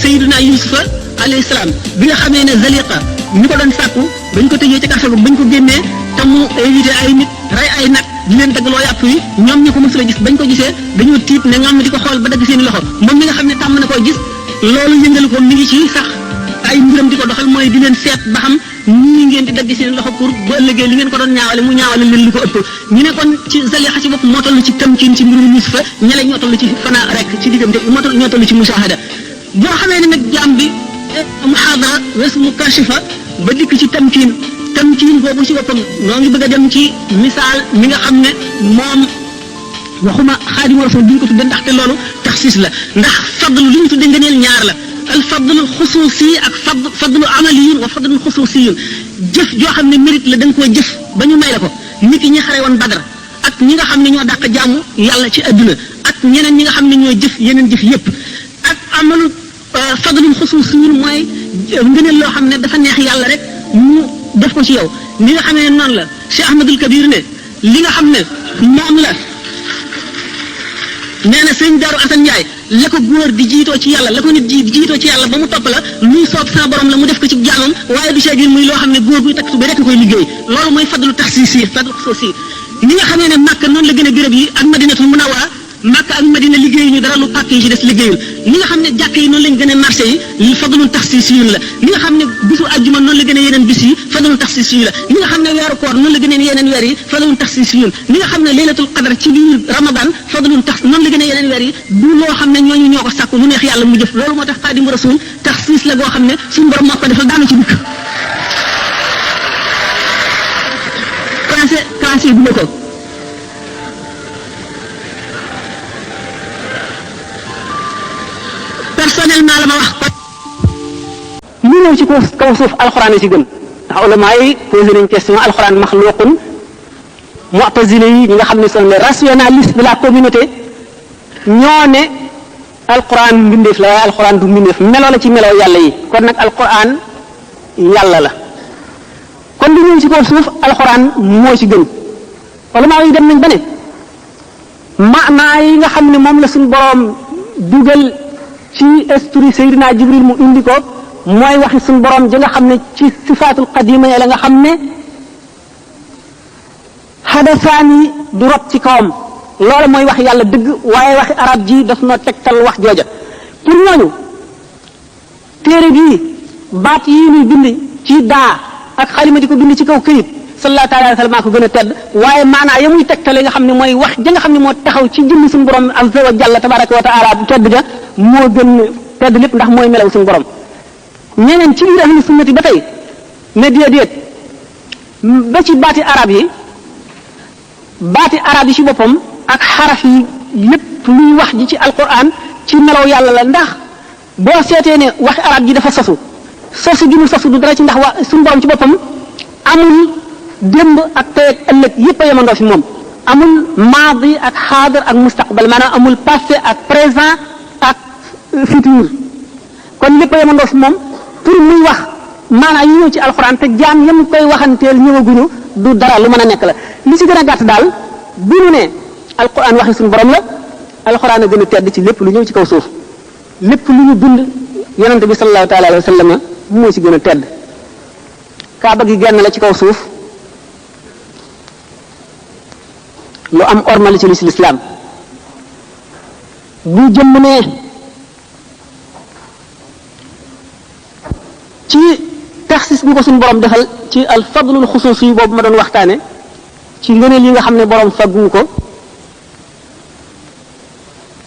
S1: Sayyiduna Yusufa alayhi salaam bi nga xamee ne Zaliqa ñu ko doon sàkku bañ ko tëjee ci kaso bañ ko génnee te mu évité ay nit rey ay nag di leen daggaloo yàpp yi ñoom ñu ko mësula gis bañ ko gisee dañoo tiit ne ngam di ko xool ba dagg seen loxo moom mi nga xam ne tàmm na koo gis loolu yëngal ko mi ngi ci sax ay mbiram di ko doxal mooy di leen seet ba xam ñii ngeen di dagg seen loxo pour bu ëllëgee li ngeen ko doon ñaawale mu ñaawale leen lu ko ëpp ñu ne kon ci Zaliqa ci bopp moo toll ci tamkiin ci mbirum Yusufa ñele ñoo toll ci fana rek ci diggante ñoo toll ci mushahada boo xamee ne nag jaam bi muhaadara weesu mukashifa ba dikk ci tamkiin boobu ci boppam noo ngi bëgg a dem ci misaal mi nga xam ne moom waxuma Xaadimu Rasuul bi ñu ko tudde ndaxte loolu taxsiis la ndax fadlu li ñu tudde ngëneel ñaar la al fadlu xusuusi ak fadlu amaliyun wa fadlu xusuusiyun jëf joo xam ne mérite la da nga koo jëf ba ñu may la ko nit ñi xare woon Badar ak ñi nga xam ne ñoo dàq jaamu yàlla ci adduna ak ñeneen ñi nga xam ne ñoo jëf yeneen jëf yépp ak amalu fadlul xusuusiyun mooy ngëneel loo xam ne dafa neex yàlla rek mu def ko ci yow ni nga xam ne noonu la Cheikh Ahmadul Kabir ne li nga xam ne moom la nee na sëñ Daaru Asan Njaay la ko góor di jiitoo ci yàlla la ko nit di jiitoo ci yàlla ba mu topp la luy soob sa borom la mu def ko ci jaamam waaye du seegin muy loo xam ne góor guy takk su ba rekk koy liggéey loolu mooy fadlu taxsiisi fadlu xusuusi ñi nga xamee ne Màkka noonu la gën a béréb yi ak Madinatul Munawwara Màkka ak Madina liggéeyu ñu dara lu pàkk yi ci des liggéeyul ñi nga xam ne jàkk yi noonu lañ gën a marché yi li fadlul taxsiisiyun la ñi nga xam ne bisu àjjuma noonu la gën a yeneen bis yi fadlul taxsiisiyun la ñi nga xam ne weeru koor noonu la gën a yeneen weer yi fadlul taxsiisiyun ñi nga xam ne laylatul qadr ci biir ramadan fadlul tax noonu la gën a yeneen weer yi du loo xam ne ñooñu ñoo ko sàkku lu neex yàlla mu jëf loolu moo tax Xaadimu Rasuul taxsiis la goo xam ne suñu borom moo ko defal daanu ci dikk kaase bu ko personnellement la ma wax ko ñu ñëw ci kaw suuf alxuraan yi ci gën ndax ulama yi posé nañ question alxuraan maxluqun mu'tazila yi ñi nga xam ne sont les rationalistes de la communauté ñoo ne alxuraan mbindeef la waaye alxuraan du mbindeef meloo la ci meloo yàlla yi kon nag alxuraan yàlla la kon lu ñëw ci kaw suuf alxuraan moo ci gën ulama yi dem nañ ba ne maanaa yi nga xam ne moom la suñu boroom dugal ci esprit Seydina Jibril mu indi ko mooy waxi suñu borom ji nga xam ne ci sifaatul qadima la nga xam ne xadasaan yi du rot ci kawam loolu mooy wax yàlla dëgg waaye waxi arab ji daf noo tegtal wax jooja pour ñooñu téere bii baat yi ñuy bind ci daa ak xalima di ko bind ci kaw këyit sallallahu taala alayhi wa sallam ko gën a tedd waaye maanaa ya muy tegtale nga xam ne mooy wax ja nga xam ne moo taxaw ci jëmmi suñu borom azza wa jalla tabaraka wa taala bu tedd ja moo gën tedd lépp ndax mooy melaw suñu borom ñeneen ci biir ahlu sunnati ba tey ne déedéet ba ci baati arab yi ci boppam ak xaraf yi lépp luy wax ji ci alquran ci melaw yàlla la ndax boo seetee ne waxi arab ji dafa sosu gi mu sosu du dara ci ndax suñu borom ci boppam amul démb ak tey ak ëllëg yëpp a yemandoo fi moom amul maadi ak xaadir ak mustaqbal maanaam amul passé ak présent ak futur kon lépp a yemandoo fi moom pour muy wax maanaam yi ñëw ci alxuraan te jaam yam koy waxanteel ñëwaguñu du dara lu mën a nekk la li ci gën a gàtt daal bu ñu ne alxuraan waxi suñu borom la alxuraan a gën a tedd ci lépp lu ñëw ci kaw suuf lépp lu ñu bind yonente bi sallallahu taala alayhi wa sallam moo ci gën a tedd kaaba gi genn la ci kaw suuf lu am ormal ci lislaam bu jëmm ne ci taxsis bu ko suñu borom defal ci al fadlul xusuus yi boobu ma doon waxtaane ci ngëneel yi nga xam ne borom faggu ko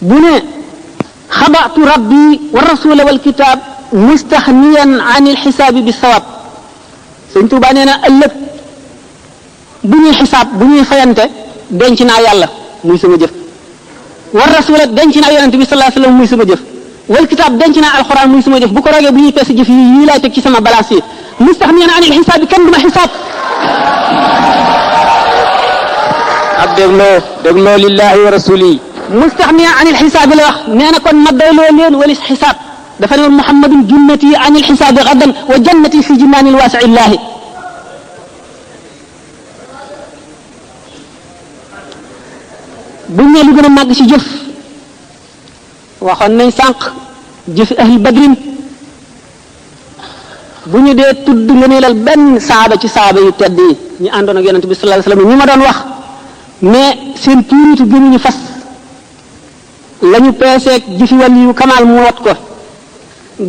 S1: bu ne xabaatu rabbi wa rasula wal kitab mustaxniyan an il xisaabi bi sawab sëñ Tuubaa nee na ëllëg bu ñuy xisaab bu ñuy fayante denc naa yàlla muy sama jëf war rasula denc naa yonente bi sallallahu alayhi wasallam muy sama jëf wal kitaab denc naa alxuraan muy sama jëf bu ko rogee bu ñuy peese jëf yi yii laay teg ci sama balance yi mustaxniyan an il xisaab bi kenn du ma xisaab ak dégloo lillahi wa rasuli mustaxniyan an il xisaab bi la wax nee na kon ma doyloo leen walis xisaab dafa ne woon muhammadun junnati an il xisaabi gadan wa jannati fi jinaanil waasi'i llaahi bu ñu nee lu gën a màgg ci jëf waxoon nañ sànq jëfi ahli badrin bu ñu dee tudd nga neelal benn saaba ci saaba yu tedd yi ñu àndoon ak yonente bi sallallahu alayhi wasallam ñi ma doon wax mais seen tuuritu gënuñu fas la ñu peeseeg jëfi wàll yu kamaal mu wat ko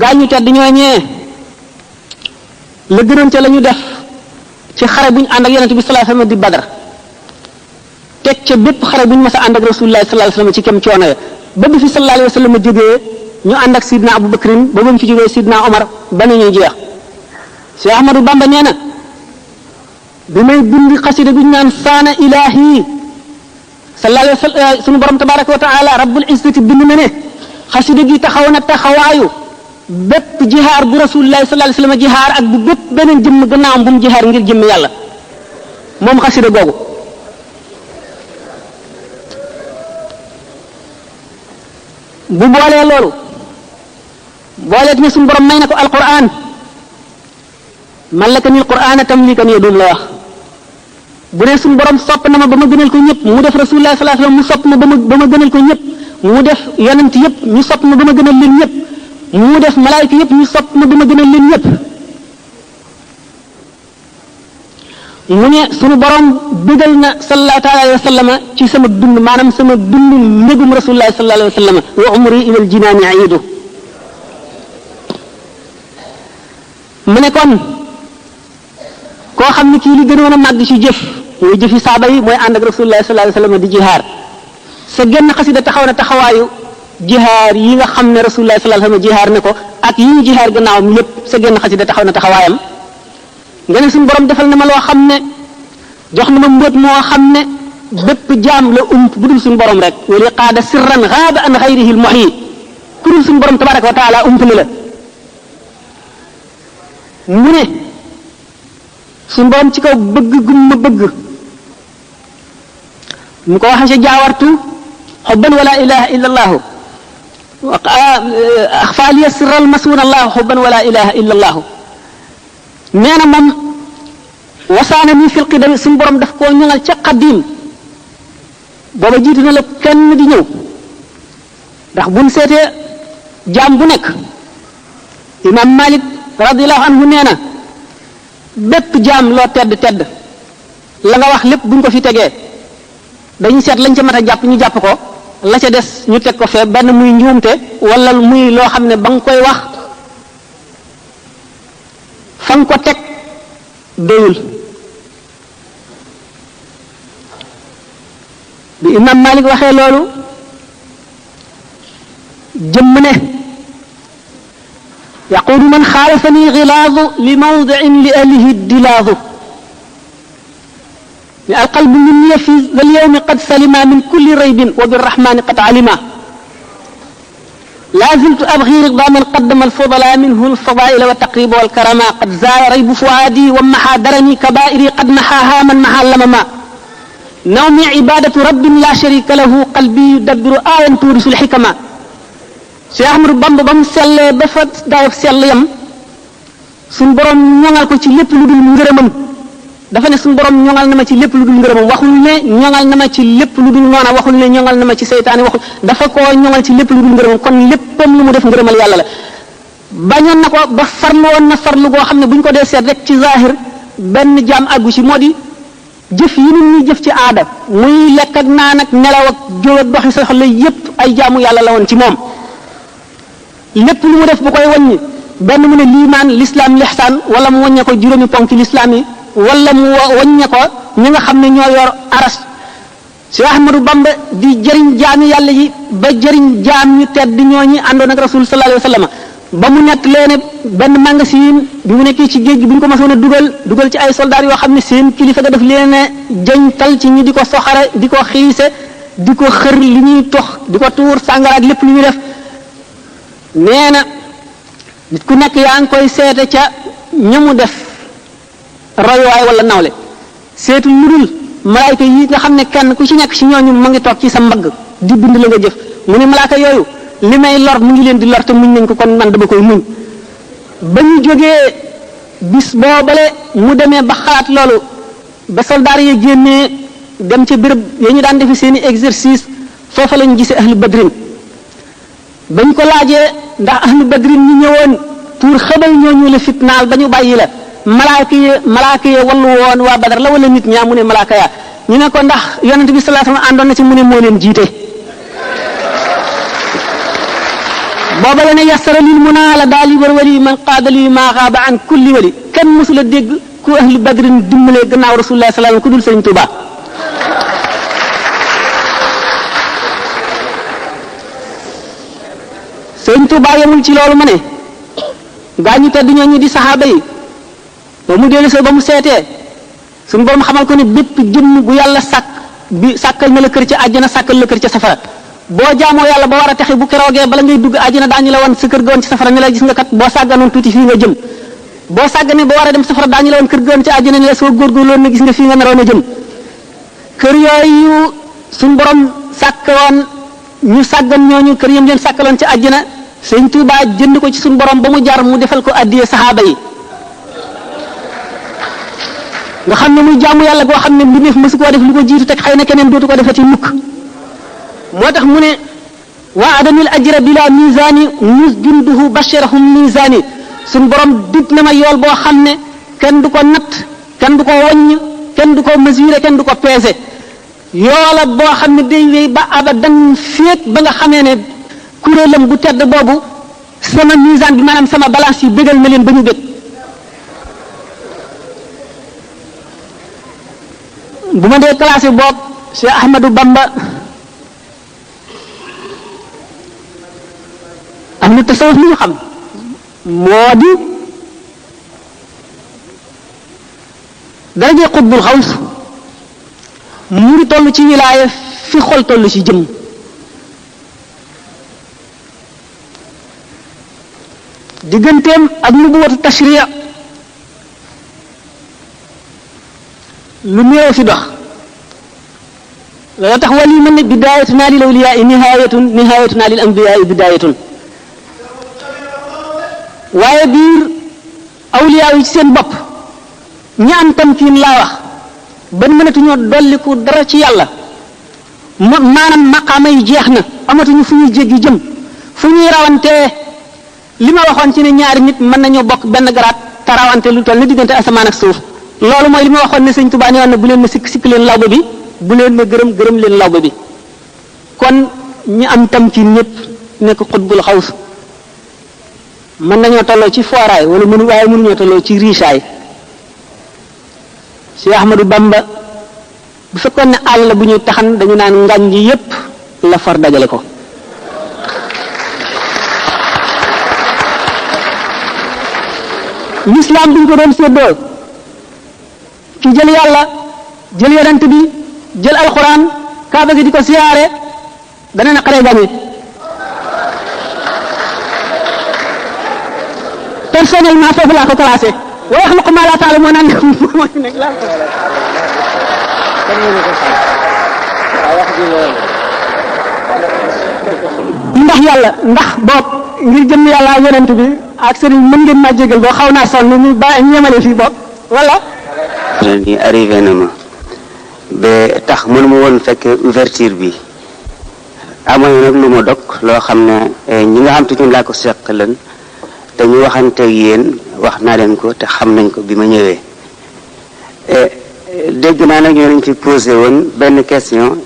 S1: gaañu tedd ñooñee la gënoon ca la ñu def ci xare bu ñu ànd ak yonente bi sallallahu alayhi wasallam di Badar teg ca bépp xare bu ñu mës a ànd ak rasulullah sallallahu alayhi wasallam ci kem coono ya ba bi fi sallallahu alayhi wasallam jógee ñu ànd ak sidna Abu Bakrin ba ba mu fi jógee sidna Omar ba nañuy jeex Cheikh Ahmadou Bamba nee na bi may bind xasida bi ñu naan saana ilahi sallallahu alayhi wasallam sunu borom tabaraka wa taala rabbul izzati bind na ne xasida gi taxaw na taxawaayu bépp jihaar bu rasulullah sallallahu alayhi wasallam jihaar ak bu bépp beneen jëmm gannaawam bu mu jihaar ngir jëmm yàlla moom xasida googu bu boolee loolu booleet ne suñu borom may na ko alquran mallakani alquran tamlikan yadum la wax bu ne suñu borom sopp na ma ba ma gënal ko ñëpp mu def rasulullah sallallahu alayhi wasallam mu sopp ma ba ma gënal ko ñëpp mu def yonent yëpp ñu sopp ma ba ma gënal leen ñëpp mu def malaayika yëpp ñu sopp ma ba ma gënal leen ñëpp mu ne suñu borom bëggal na sallallahu alayhi wa sallam ci sama dund maanaam sama dund mbégum rasulullah sallallahu alayhi wa sallam wa umri ilal jinaani aidu mu ne kon koo xam ne kii li gënoon a màgg ci jëf muy jëfi saaba yi mooy ànd ak rasulullah sallallahu alayhi wa sallam di jihaar sa genn xasida taxaw na taxawaayu jihaar yi nga xam ne rasulullah sallallahu alayhi wa sallam jihaar ne ko ak yi ñu jihaar gannaawam yépp sa genn xasida taxaw na taxawaayam nga ne suñu borom defal na ma loo xam ne jox na ma mbóot moo xam ne bépp jaam la bu dul suñu borom rek wali qaada sirran gaaba an xayrihi al muhyi ku dul suñu borom tabaraka wa taala umpale la mu ne suñu borom ci kaw bëgg gum ma bëgg mu ko waxee ca jaawartu xubban wala ilaha illa allahu axfa liya sirral masuun allahu xubban wala ilaha illa allahu nee na moom wasaana mi fil qidami suñu borom daf koo ñoŋal ca xaddiim booba jiitu na la kenn di ñëw ndax buñ seetee jaam bu nekk imam Malik radiyallahu anhu nee na bépp jaam loo tedd tedd la nga wax lépp buñ ko fi tegee dañu seet lañ ca mat a jàpp ñu jàpp ko la ca des ñu teg ko fee benn muy njuumte wala muy loo xam ne ba nga koy wax fa nga ko teg doyul bi imam Malik waxee loolu jëmm ne yaquulu man xaalafani gilaadu li mawdiin li ahlihi dilaadu ni alqalbu minni fi zal yawmi qad salima min kulli raybin wa birrahmani qad alima لا زلت أبغي رضا من قدم الفضلاء منه الفضائل والتقريب والكرما قد زال ريب فؤادي ومحى درني كبائري قد محاها من محى لمما نومي عبادة رب لا شريك له قلبي يدبر آية تورث الحكمة Cheikh Ahmadou Bamba ba mu sellee ba fa dayof sell yam suñu borom ñoŋal ko ci lépp lu dul ngërëmam dafa ne suñu borom ñoŋal na ma ci lépp lu dul ngërëmam waxul ne ñoŋal na ma ci lépp lu dul noona waxul ne ñoŋal na ma ci seytaane waxul dafa koo ñoŋal ci lépp lu dul ngërëmam kon léppam lu mu def ngërëmal yàlla la bañoon na ko ba farlu woon na farlu goo xam ne bu ñu ko dee seet rek ci zahir benn jaam àggu ci moo di jëf yi nit ñi jëf ci aada muy lekk ak naan ak nelaw ak jóg ak doxi soxla yépp ay jaamu yàlla la woon ci moom lépp lu mu def bu koy wàññi benn mu ne liimaan l'islam lihsaan wala mu wàññe ko juróomi ponk ci l'islam yi wala mu wàññe ko ñi nga xam ne ñoo yor aras Cheikh Ahmadou Bamba di jëriñ jaami yàlla yi ba jëriñ jaam ñu tedd ñooñi àndoon ak rasul sallallahu alayhi wa sallam ba mu nekk leen benn magasin bi mu nekkee ci géej gi bu ñu ko mosoon a dugal ci ay soldats yoo xam ne seen kilifa ga daf leen a jëñtal ci ñi di ko soxare di ko xiise di ko xër li ñuy tox di ko tuur sàngara ak lépp lu ñuy def nee na nit ku nekk yaa ngi koy seete ca ñamu def royuwaay wala nawle seetu lu dul malaayka yi nga xam ne kenn ku ci nekk ci ñooñu mu ngi toog ci sa mbagg di bind la nga jëf mu ne malaaka yooyu li may lor mu ngi leen di lor te muñ nañ ko kon man dama koy muñ ba ñu jógee bis boobale mu demee ba xalaat loolu ba soldaar yi génnee dem ca béréb ya ñu daan defi seeni exercice foofa lañu gisee ahlu badrin bañ ko laajee ndax ahlu badrin ñi ñëwoon pour xëbal ñooñu la fitnaal ba ñu bàyyi la malaaka yi wallu woon waa badar la wala nit ñaa mu ne malaaka yaa ñu ne ko ndax yonent bi sallallahu alayhi wasallam àndoon na ci mu ne moo leen jiite booba la ne yasara lil munaa la daal yi war wali man qaadali maa xaaba an kulli wali kenn mësula dégg ku ahlu badrin dimbalee gannaaw rasulullah sallallahu alayhi wasallam ku dul sëriñ Tuubaa sëriñ Tuubaa yemul ci loolu ma ne gaa ñu tedd ñooñu di saxaaba yi ba mu dellu ba mu seetee suñu borom xamal ko ne bépp jëmm bu yàlla sàkk bi sàkkal na la kër ca àjjana sàkkal la kër ca safara boo jaamoo yàlla ba war a taxe bu keroogee bala ngay dugg àjjana daañu la wan sa kër ga woon ci safara ni la gis nga kat boo sàgganoon tuuti fii nga jëm boo sàgganee ba war a dem safara daañu la wan kër ga woon ci àjjana ni la soo góorgóorloon na gis nga fii nga naroon a jëm kër yooyu suñu borom sàkk woon ñu sàggan ñooñu kër yam leen sàkkaloon ci àjjana sëñ Tuubaa jënd ko ci suñu borom ba mu jar mu defal ko addiye saxaaba yi nga xam ne muy jaamu yàlla goo xam ne mbindeef mësu koo def lu ko jiitu teg xëy na keneen dootu ko defati mukk moo tax mu ne waa adamil ajra bila misaani mus junduhu basharahum misaani suñ borom dig na ma yool boo xam ne kenn du ko natt kenn du ko wàññ kenn du ko mesurer kenn du ko peser yoola boo xam ne day wéy ba abadan féet ba nga xamee ne kuréelam bu tedd boobu sama misaan bi maanaam sama balance yi bégal na leen ba ñu bég bu ma dee classé boobu Cheikh Ahmadou Bamba am na tasawuf li ñu xam moo di daraje xutbul xaws mu ngi toll ci wilaaya fi xol toll ci jëm digganteem ak nubuwatu tashriya lu néew fi dox loolu tax wali mën ne bidaayatuna lil awliyaa nihaayatuna lil anbiyaa bidaayatun waaye biir awliyaa yi ci seen bopp ñi am tamkiin laa wax ba mënatuñoo dolliku dara ci yàlla maanaam maqaama yi jeex na amatuñu fu ñuy jéggi jëm fu ñuy rawantee li ma waxoon ci ne ñaari nit mën nañoo bokk benn garaat te rawante lu toll ni diggante asamaan ak suuf loolu mooy li ma waxoon ne sëñ Tuubaa ne woon na bu leen ma sikk leen lawbe bi bu leen ma gërëm leen lawbe bi kon ñi am tamkiin ñëpp nekk xutbul xaws mën nañoo tolloo ci fooraay wala waaye mënuñoo tolloo ci riisaay Cheikh Ahmadou Bamba bu fekkoon ne àll la bu ñuy taxan dañu naan ngañ ji yépp la far dajale ko l'islam bi ñu ko doon séddoo ki jël yàlla jël yonent bi jël alxuraan kaaba gi di ko siyaare dana naqaree gañe personnellement foofu laa ko classé wa yaxluqu maa laa ta'lamuun naan mooy nekk laa ko ndax yàlla ndax boog ngir jëm yàlla yonent bi ak sëriñ mën ngeen maa jégal boo xaw naa sonn ñu ba ñu yemale fii boog wala
S3: ni arrivé na ma ba tax mënu ma woon fekk ouverture bi amoon nag lu ma dog loo xam ne ñi nga xam te ñun laa ko seq leen te ñu waxante yéen wax naa leen ko te xam nañ ko bi ma ñëwee dégg naa nag ñoo lañ fi posé woon benn question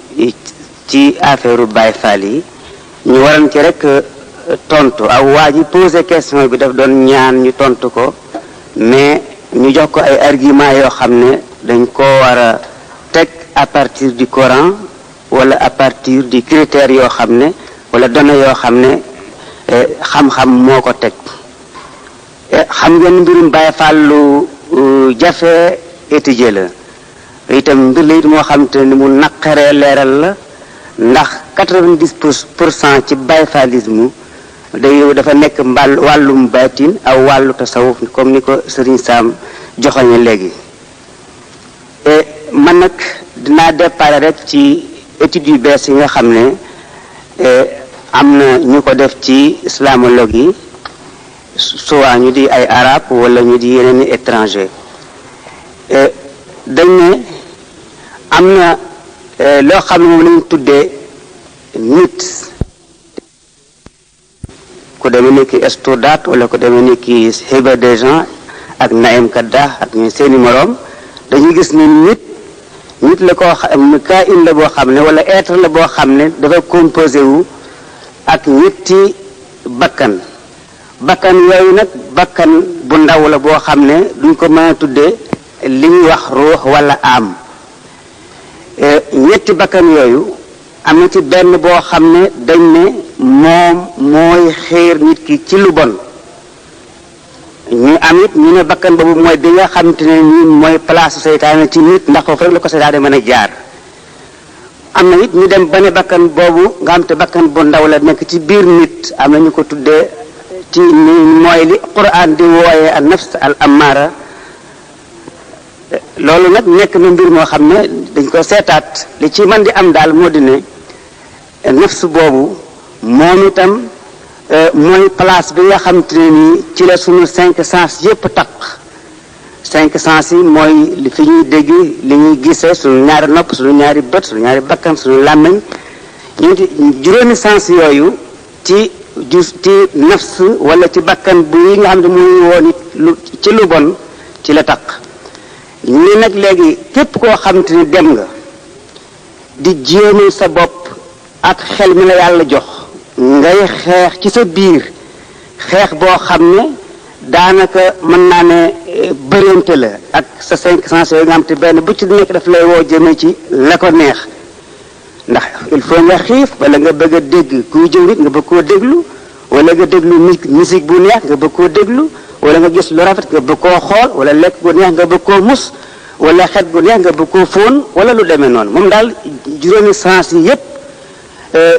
S3: ci affaire Baye Fall yi ñu waroon ci rek tontu aw waa ji posé question bi daf doon ñaan ñu tontu ko mais ñu jox ko ay argument yoo xam ne dañ ko war a teg à partir du Coran wala à partir du critère yoo xam ne wala données yoo xam ne xam-xam moo ko teg xam ngeen mbirum Baye Fall lu jafe étudier la itam mbir la it moo xam te ni mu naqaree leeral la ndax 90% ci Baye Fallisme dafa nekk wàllum baatin aw wàllu tasawuf comme ni ko Serigne Sam joxoñe léegi man nag dinaa départ rek ci études yu bees yi nga xam ne am na ñu ko def ci islamologue yi soit ñu di ay arabe wala ñu di yeneen i étranger dañ ne am na loo xam ne moom lañu tuddee nit ku demee ni ki Estoudat wala ku demee ni ki Hiba des gens ak Naïm Kadda ak ñu seeni moroom dañuy gis ni nit la koo xam kain la boo xam ne wala être la boo xam ne dafa composé wu ak ñetti bakkan yooyu nag bakkan bu ndaw la boo xam ne duñ ko mën a tuddee li ñuy wax ruux wala am ñetti bakkan yooyu am na ci benn boo xam ne dañ ne moom mooy xiir nit ki ci lu bon ñu am it ñu ne bakkan boobu mooy bi nga xam te ne nii mooy place seytaane ci nit ndax foofu rek la ko seytaane mën a jaar am na it ñu dem ba ne bakkan boobu nga xam te bakkan bu ndaw la nekk ci biir nit am na ñu ko tuddee ci ni mooy li Qur'an di wooyee an nafs al amara loolu nag nekk na mbir moo xam ne dañ ko seetaat li ci mën di am daal moo di ne nafs boobu moom itam mooy place bi nga xam te ne nii ci la sunu 5 sens yépp taq 5 sens yi mooy fi ñuy dégg li ñuy gisee suñu ñaari nopp suñu ñaari bët suñu ñaari bakkan suñu làmmiñ juróomi sens yooyu ci nafs wala ci bakkan bu yi nga xam ne muy woon ci lu bon ci la taq ñu nag léegi képp koo xam te ni dem nga di jéemal sa bopp ak xel mi la yàlla jox ngay xeex ci sa biir xeex boo xam ne daanaka mën naa ne bëreente la ak sa 5 sens yooyu nga xam te benn bu ci nekk daf lay woo jëme ci la ko neex ndax il faut nga xiif wala nga bëgg a dégg kuy jëw nit nga bëgg koo déglu wala nga déglu musique bu neex nga bëgg koo déglu wala nga gis lu rafet nga bëgg koo xool wala lekk gu neex nga bëgg koo mus wala xet gu neex nga bëgg koo fóon wala lu demee noonu moom daal juróomi sens yi yépp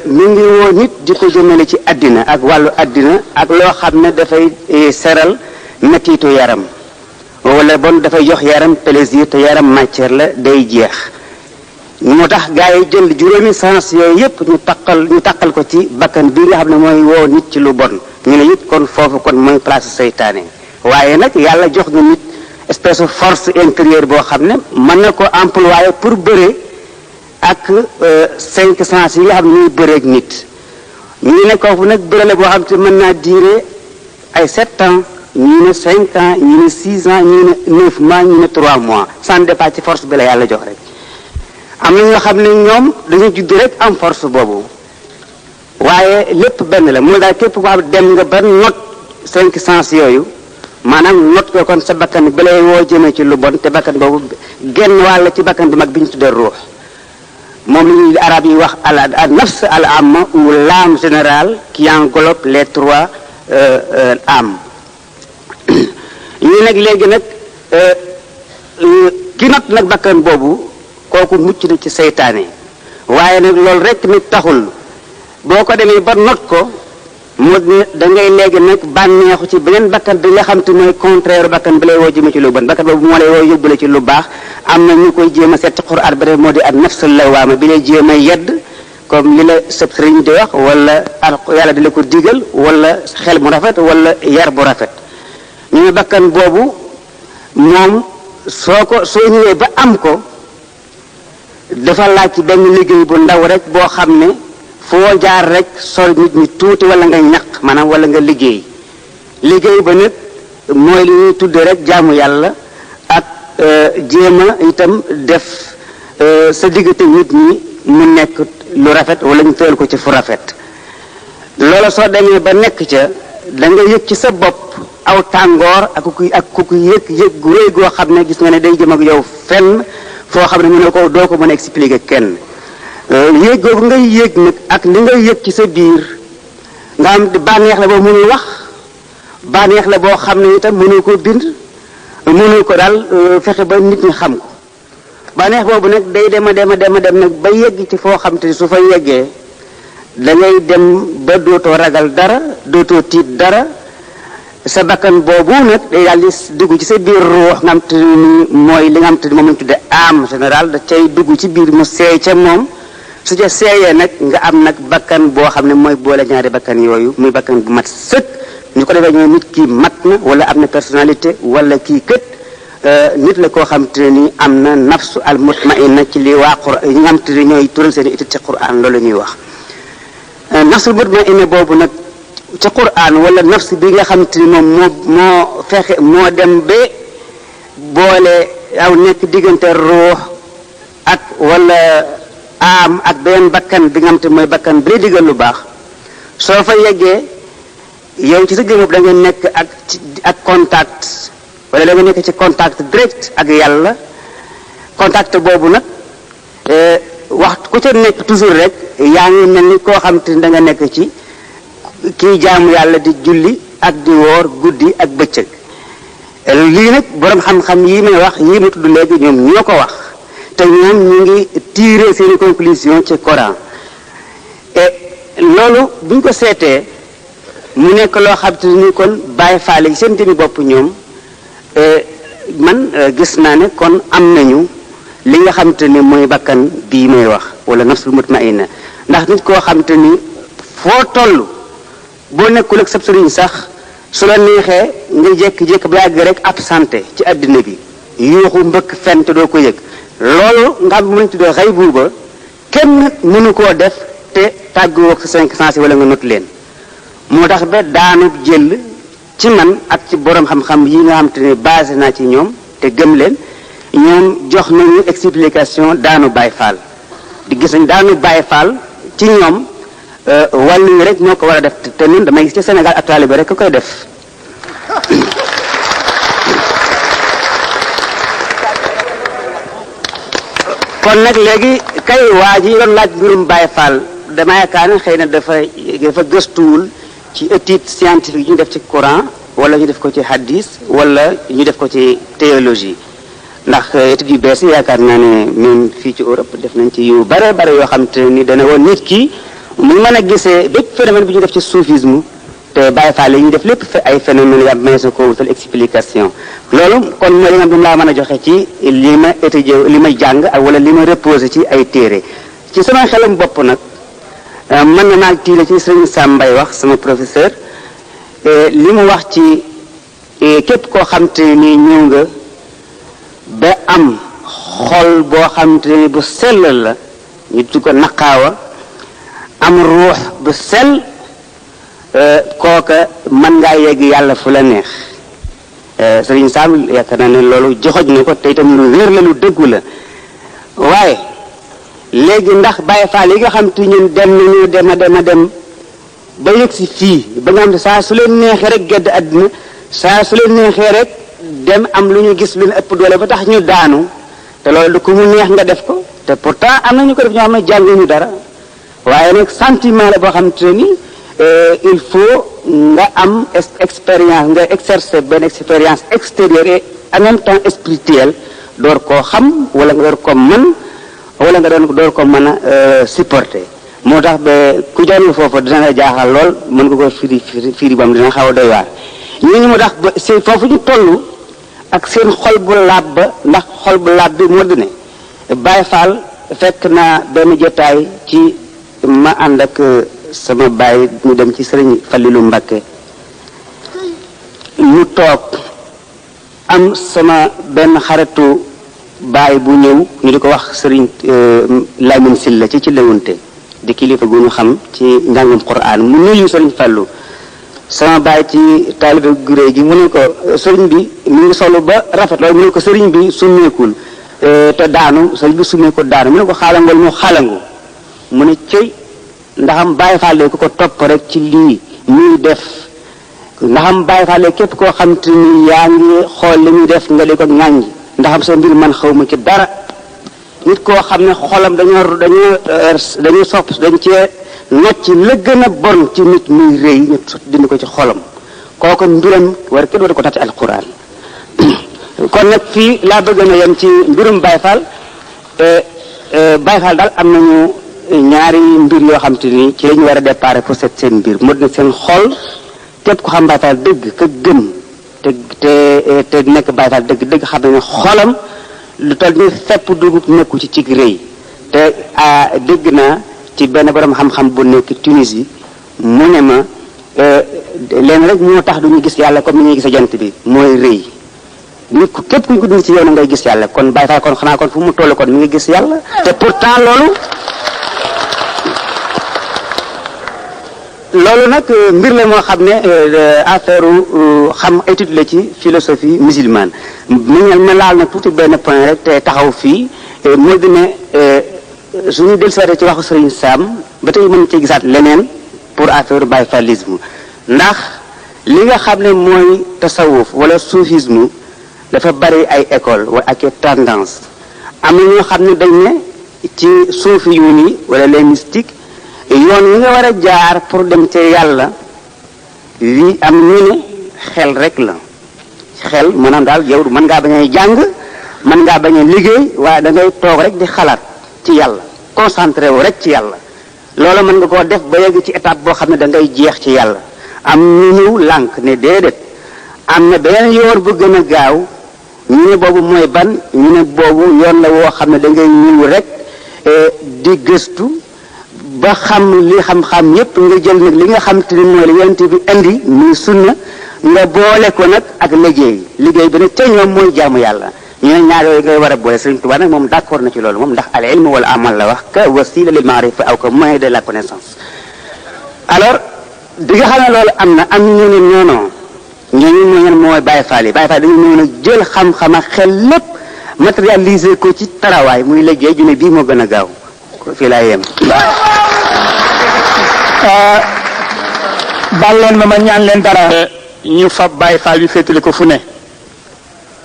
S3: mi ngi woo nit di ko jëmale ci àddina ak wàllu àddina ak loo xam ne dafay seral mettitu yaram wala bon dafay jox yaram plaisir te yaram matière la day jeex moo tax gaa yi jël juróomi sens yooyu yépp ñu taqal ko ci bakkan bi nga xam ne mooy woo nit ci lu bon ñu ne it kon foofu kon mooy place seytaane waaye nag yàlla jox nga nit espèce de force intérieure boo xam ne mën na ko employer pour bëre ak 5 sens yi nga xam ne ñuy bëreeg nit ñu ne kooku nag bëre la boo xam te mën naa durer ay 7 ans ñu ne 5 ans ñu ne 6 ans ñu ne 9 mois ñu ne 3 mois ça dépend ci force bi la yàlla jox rek am na ñoo xam ne ñoom dañu judd rek am force boobu waaye lépp benn la mooy daal képp koo xam dem nga ba not 5 sens yooyu maanaam not ko kon sa bakkan bi lay woo jëmee ci lu bon te bakkan boobu genn wàll ci bakkan bu mag bi ñu tuddee ruux moom la ñuy arab yi wax al nafs al amma ou l'âme générale qui englobe les 3 âmes ñu nag léegi nag ki not nag bakkan boobu kooku mucc na ci seytaane waaye nag loolu rek nit taxul boo ko demee ba not ko mu da ngay léegi nag bànneexu ci beneen bakkan bi nga xam te mooy contraire bakkan bi lay woo jëme ci lu bon bakkan boobu moo lay woo yóbbule ci lu baax am na ñu koy jéem a seet ci Qur'an ba moo di ak nafsul lawaama bi lay jéem a yedd comme li la sëb sëriñ di wax wala yàlla di la ko digal wala xel mu rafet wala yar bu rafet ñu ne bakkan boobu moom soo ñëwee ba am ko dafa laaj ci benn liggéey bu ndaw rek boo xam ne foo jaar rek sol nit ñi tuuti wala nga ñaq maanaam wala nga liggéey ba nag mooy li ñuy tudde rek jaamu yàlla ak jéem a itam def sa diggante nit ñi mu nekk lu rafet wala ñu tëral ko ci fu rafet loola soo demee ba nekk ca da nga yëg ci sa bopp aw tàngoor ak ku yëg gu réy goo xam ne gis nga ne day jëm ak yow fenn foo xam ne mënoo ko doo ko mën a expliquer kenn yéeg googu ngay yéeg nag ak li ngay yëg ci sa biir nga am bànneex la boo mënul wax bànneex la boo xam ne itam mënoo ko bind mënoo ko daal fexe ba nit ñi xam ko bànneex boobu nag day dem nag ba yegg ci foo xam te su fa yeggee da ngay dem ba dootoo ragal dara dootoo tiit dara sa bakkan boobu nag day daal di dugg ci sa biir ruux nga xam te ni mooy li nga xam te ni moom lañ tudde âme générale da cay dugg ci biir mu seey ca moom su ca seeyee nag nga am nag bakkan boo xam ne mooy boole ñaari bakkan yooyu muy bakkan bu mat sëkk ñu ko defee ñooy nit kii mat na wala am na personnalité wala kii kët nit la koo xam te ni am na nafsu al mutmainna ci li waa Qur'an ñi nga xam te ni ñooy tural seen étude ci Qur'an loolu la ñuy wax nafsul mutmainna boobu nag ci Qur'an wala nafs bi nga xam te ni moom moo fexe moo dem ba boole aw nekk diggante ruux ak wala am ak beneen bakkan bi nga xam te mooy bakkan bi lay digal lu baax soo fa yeggee yow ci sa jëmm da nga nekk ak contact wala da nga nekk ci contact direct ak yàlla contact boobu nag waxtu ku ca nekk toujours rek yaa ngi mel ni koo xam te da nga nekk ci kii jaamu yàlla di julli ak di woor guddi ak bëccëg lii nag borom xam-xam yi may wax yi ma tudd léegi ñoom ñoo ko wax te ñoom ñu ngi tirer seeni conclusion ci Coran et loolu bu ñu ko seetee mu nekk loo xam te ni kon Baay Faal yi seen jëmi bopp ñoom man gis naa ne kon am nañu li nga xam te ni mooy bakkan bii may wax wala nafsul mutmainna ndax nit koo xam te ni foo toll boo nekkul ak sab sëriñ sax su la neexee nga jékki-jékki ba yàgg rek absenté ci addina bi yuuxu mbëkk fenn te doo ko yëg loolu nga xam mën tuddee xëy buuba kenn mënu koo def te tàggoo ak sa 5 sens wala nga not leen moo tax ba daanu jël ci man ak ci borom xam-xam yi nga xam te ne basé naa ci ñoom te gëm leen ñoom jox nañu explication daanu Baay Faal di gis nañ daanu Baay Faal ci ñoom wàllu yi rek moo ko war a def te ñun damay gis ci Sénégal ak taalibe rek ko koy def kon nag léegi kay waa ji doon laaj mbirum Baay Faal dama yaakaar ne xëy na dafa gëstuwul ci étude scientifique yi ñu def ci Coran wala ñu def ko ci hadis wala ñu def ko ci théologie ndax études yu bees yi yaakaar naa ne même fii ci Europe def nañ ci yu bare bare yoo xam te ni dana woon nit ki mu mën a gisee bépp phénomène bi ñu def ci soufisme te Baay Faal yi ñu def lépp ay phénomènes yi mais ko wutal explication loolu kon mooy li nga xam laa mën a joxe ci li ma étudié li ma jàng ak wala li ma reposé ci ay téere ci sama xelam bopp nag mën na naa tiire ci Sëriñ Sam Mbaye wax sama professeur li mu wax ci képp koo xam te ni ñëw nga ba am xol boo xam te ni bu sell la ñu tudd ko naqaawa am ruux bu sell kooka mën ngaa yegg yàlla fu la neex Sëriñ Sam yaakaar naa ne loolu joxoj na ko te itam lu wér la lu dëggu la waaye léegi ndax Baay Faal yi nga xam te ñun dem nañu dem ba yegg si fii ba nga xam ne saa su leen neexee rek gedd àddina saa su leen neexee rek dem am lu ñu gis lu leen ëpp doole ba tax ñu daanu te loolu du ko mu neex nga def ko te pourtant am na ñu ko def ñoo xam ne jànguñu dara waaye nag sentiment la boo xam te ni il faut nga am expérience nga exercer benn expérience extérieure et en même temps spirituelle door koo xam wala nga door ko mën wala nga door ko mën a supporter moo tax ba ku jàngi foofu dina la jaaxal lool mën nga ko firi bam dina xaw a doy waar ñooñu moo tax ba si foofu ñu toll ak seen xol bu laab ba ndax xol bu laab bi moo di ne Baay Faal fekk naa benn jotaay ci ma ànd ak sama baay ñu dem ci Sëriñ Falilu Mbakke ñu toog am sama benn xaritu baay bu ñëw ñu di ko wax Sëriñ Lamin Silla ci lewunte di kilifa gu ñu xam ci njàngum Qur'an mu nuyu Sëriñ Fallu sama baay ci taalibe gu réy gi mu ne ko sëriñ bi mu ngi solu ba rafet loolu mu ne ko sëriñ bi summeekul te daanu sëriñ bi summeekul daanu mu ne ko xaalangool mu xaalangu mu ne cëy ndaxam Baay Faal ku ko topp rek ci lii muy def ndaxam Baay Faal képp koo xam te ni yaa ngi xool li muy def nga di ko ŋàññ ndaxam sa mbir man xaw ma ci dara nit koo xam ne xolam dañoo sopp dañ cee nocc la gën a bon ci nit muy rëy ñu dindi ko ci xolam kooku mbiram war kenn war ko tax ci alquran kon nag fii laa bëgg na yem ci mbirum Baay Faal Baay Faal daal am nañu ñaari mbir yoo xam te ni ci lañu war a déparé pour seet seen mbir moo dina seen xol képp ko xam Baay Faal dëgg ka gëm te nekk Baay Faal dëgg xam ne xolam lu toll ni fepp dugub nekku ci rëy te dégg naa ci benn borom xam-xam bu nekk Tunisie mu ne ma leen rek moo tax duñu gis yàlla comme ni ñuy gis jant bi mooy rëy nit ku képp kuñ ko dund ci yow na ngay gis yàlla kon Baay Faal kon xanaa kon fu mu toll kon mi ngi gis yàlla te pourtant loolu nag mbir la moo xam ne affaire xam étude la ci philosophie musulmane ma laal na tuuti benn point rek te taxaw fii moo di ne suñu dellusiwaatee ci waxu Sëriñ Sam ba tey mën ci gisaat leneen pour affaire Baay Faalisme ndax li nga xam ne mooy tasawuf wala soufisme dafa bari ay école wala ak tendance am na ñoo xam ne dañ ne ci suufi yu ni wala les mystiques yoon yi nga war a jaar pour dem ci yàlla wi am ñu ne xel rek la xel maanaam daal yow mën ngaa bañ a jàng mën ngaa bañ a liggéey waaye da ngay toog rek di xalaat ci yàlla concentré wu rek ci yàlla loolu mën nga koo def ba yegg ci étape boo xam ne da ngay jeex ci yàlla am ñu ñëw lànk ne déedéet am na beneen yoon bu gën a gaaw ñu ne boobu mooy ban ñu ne boobu yoon la woo xam ne da ngay ñëw rek di gëstu ba xam li xam-xam yépp nga jël nag li nga xam te ni mooy la yonent bi indi muy sunna nga boole ko nag ak liggéey bi nag te ñoom mooy jaamu yàlla ñu ne ñaar yooyu ngay war a boole Sëriñ Tuubaa nag moom d'accord na ci loolu moom ndax al ilm wal amal la wax ka wasila lil maarifa aw ka moyen de la connaissance. alors di nga xam ne loolu am na am ñu ne ñoono ñooñu mooy Baye Fall yi Baye Fall dañu mën a jël xam-xam ak xel lépp matérialiser ko ci tarawaay muy liggéey ju ne bii moo gën a gaaw fii laa yem.
S4: bal leen ma ñaan leen dara. ñu fab Baye Fall bi féetali ko fu ne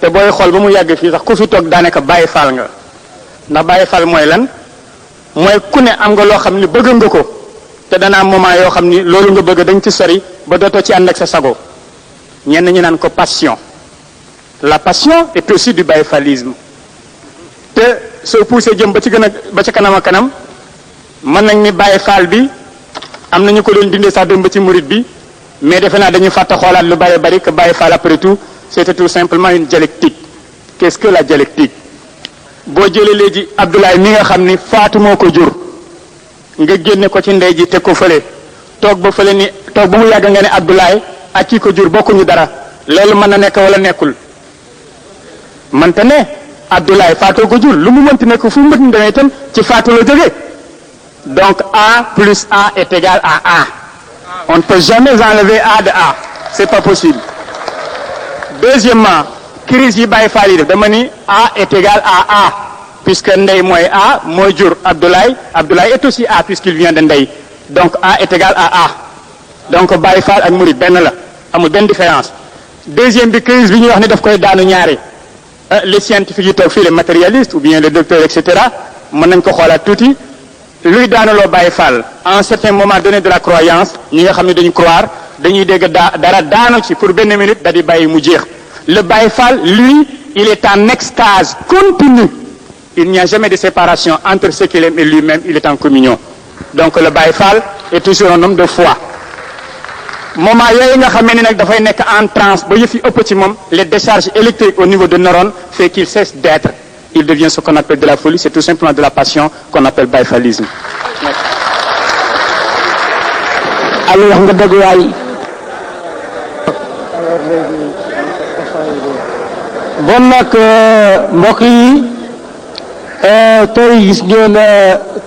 S4: te booy xool ba mu yàgg fii sax ku fi toog daanaka Baye Fall nga ndax Baye Fall mooy lan mooy ku ne am nga loo xam ni bëgg nga ko te dana am moment yoo xam ni loolu nga bëgg dañ ci sori ba dootoo ci ànd ak sa sago ñenn ñi naan ko passion la passion est aussi du Baye Fallisme te soo poussé jëm ba ci gën a ba ca kanam a kanam mën nañ ni Baye Fall bi am nañu ko doon dindee sax dem ba ci murid bi mais defe naa dañuy fàtte xoolaat lu bari bari que Baye Fall après tout c'était tout simplement une dialectique. Qu'est-ce que la dialectique? boo jëlee léegi Abdoulaye mi nga xam ni Faatu moo ko jur nga génne ko ci ndey ji teg ko fële toog ba fële ni toog ba mu yàgg nga ne Abdoulaye ak kii ko jur bokkuñu dara loolu mën na nekk wala nekkul mënta ne Abdoulaye Faatoo ko jur lu mu mënti nekk fu mu mënti demee itam ci Faatu la jógee donc A plus A est égal à A. On ne peut jamais enlever A de A. C'est pas possible. Deuxièmement, crise yi Baye Fall yi def dama ni A est égal à A puisque ndey mooy A mooy jur Abdoulaye Abdoulaye est aussi A puisqu'il vient de ndey donc A est égal à A donc Baye Fall ak Murid benn la amul benn différence. Deuxième bi crise bi ñuy wax ni daf koy daanu ñaari les scientifiques yi toog fii les matérialistes ou bien les docteurs et cetera mën nañ ko xoolaat tuuti. luy daanaloo Baye Fall à un certain moment donné de la croyance ñi nga xam ne dañu croire dañuy dégg dara daanu ci pour benn minute da di bàyyi mu jeex le Baye Fall lui il est en extase continue il n'y a jamais de séparation entre ce qu'il aime et lui-même il est en communion donc le Baye Fall est toujours un homme de foi moment yooyu nga xam ne nag dafay nekk en transe ba yëf yi ëpp ci moom les décharges électriques au niveau de neurones fait qu'il cesse d'être il devient ce qu'on appelle de la folie, c'est tout simplement de la passion qu'on appelle Baye Fallisme.
S1: Aliou wax nga dëgg waay. bon nag mbokk yi tey gis ngeen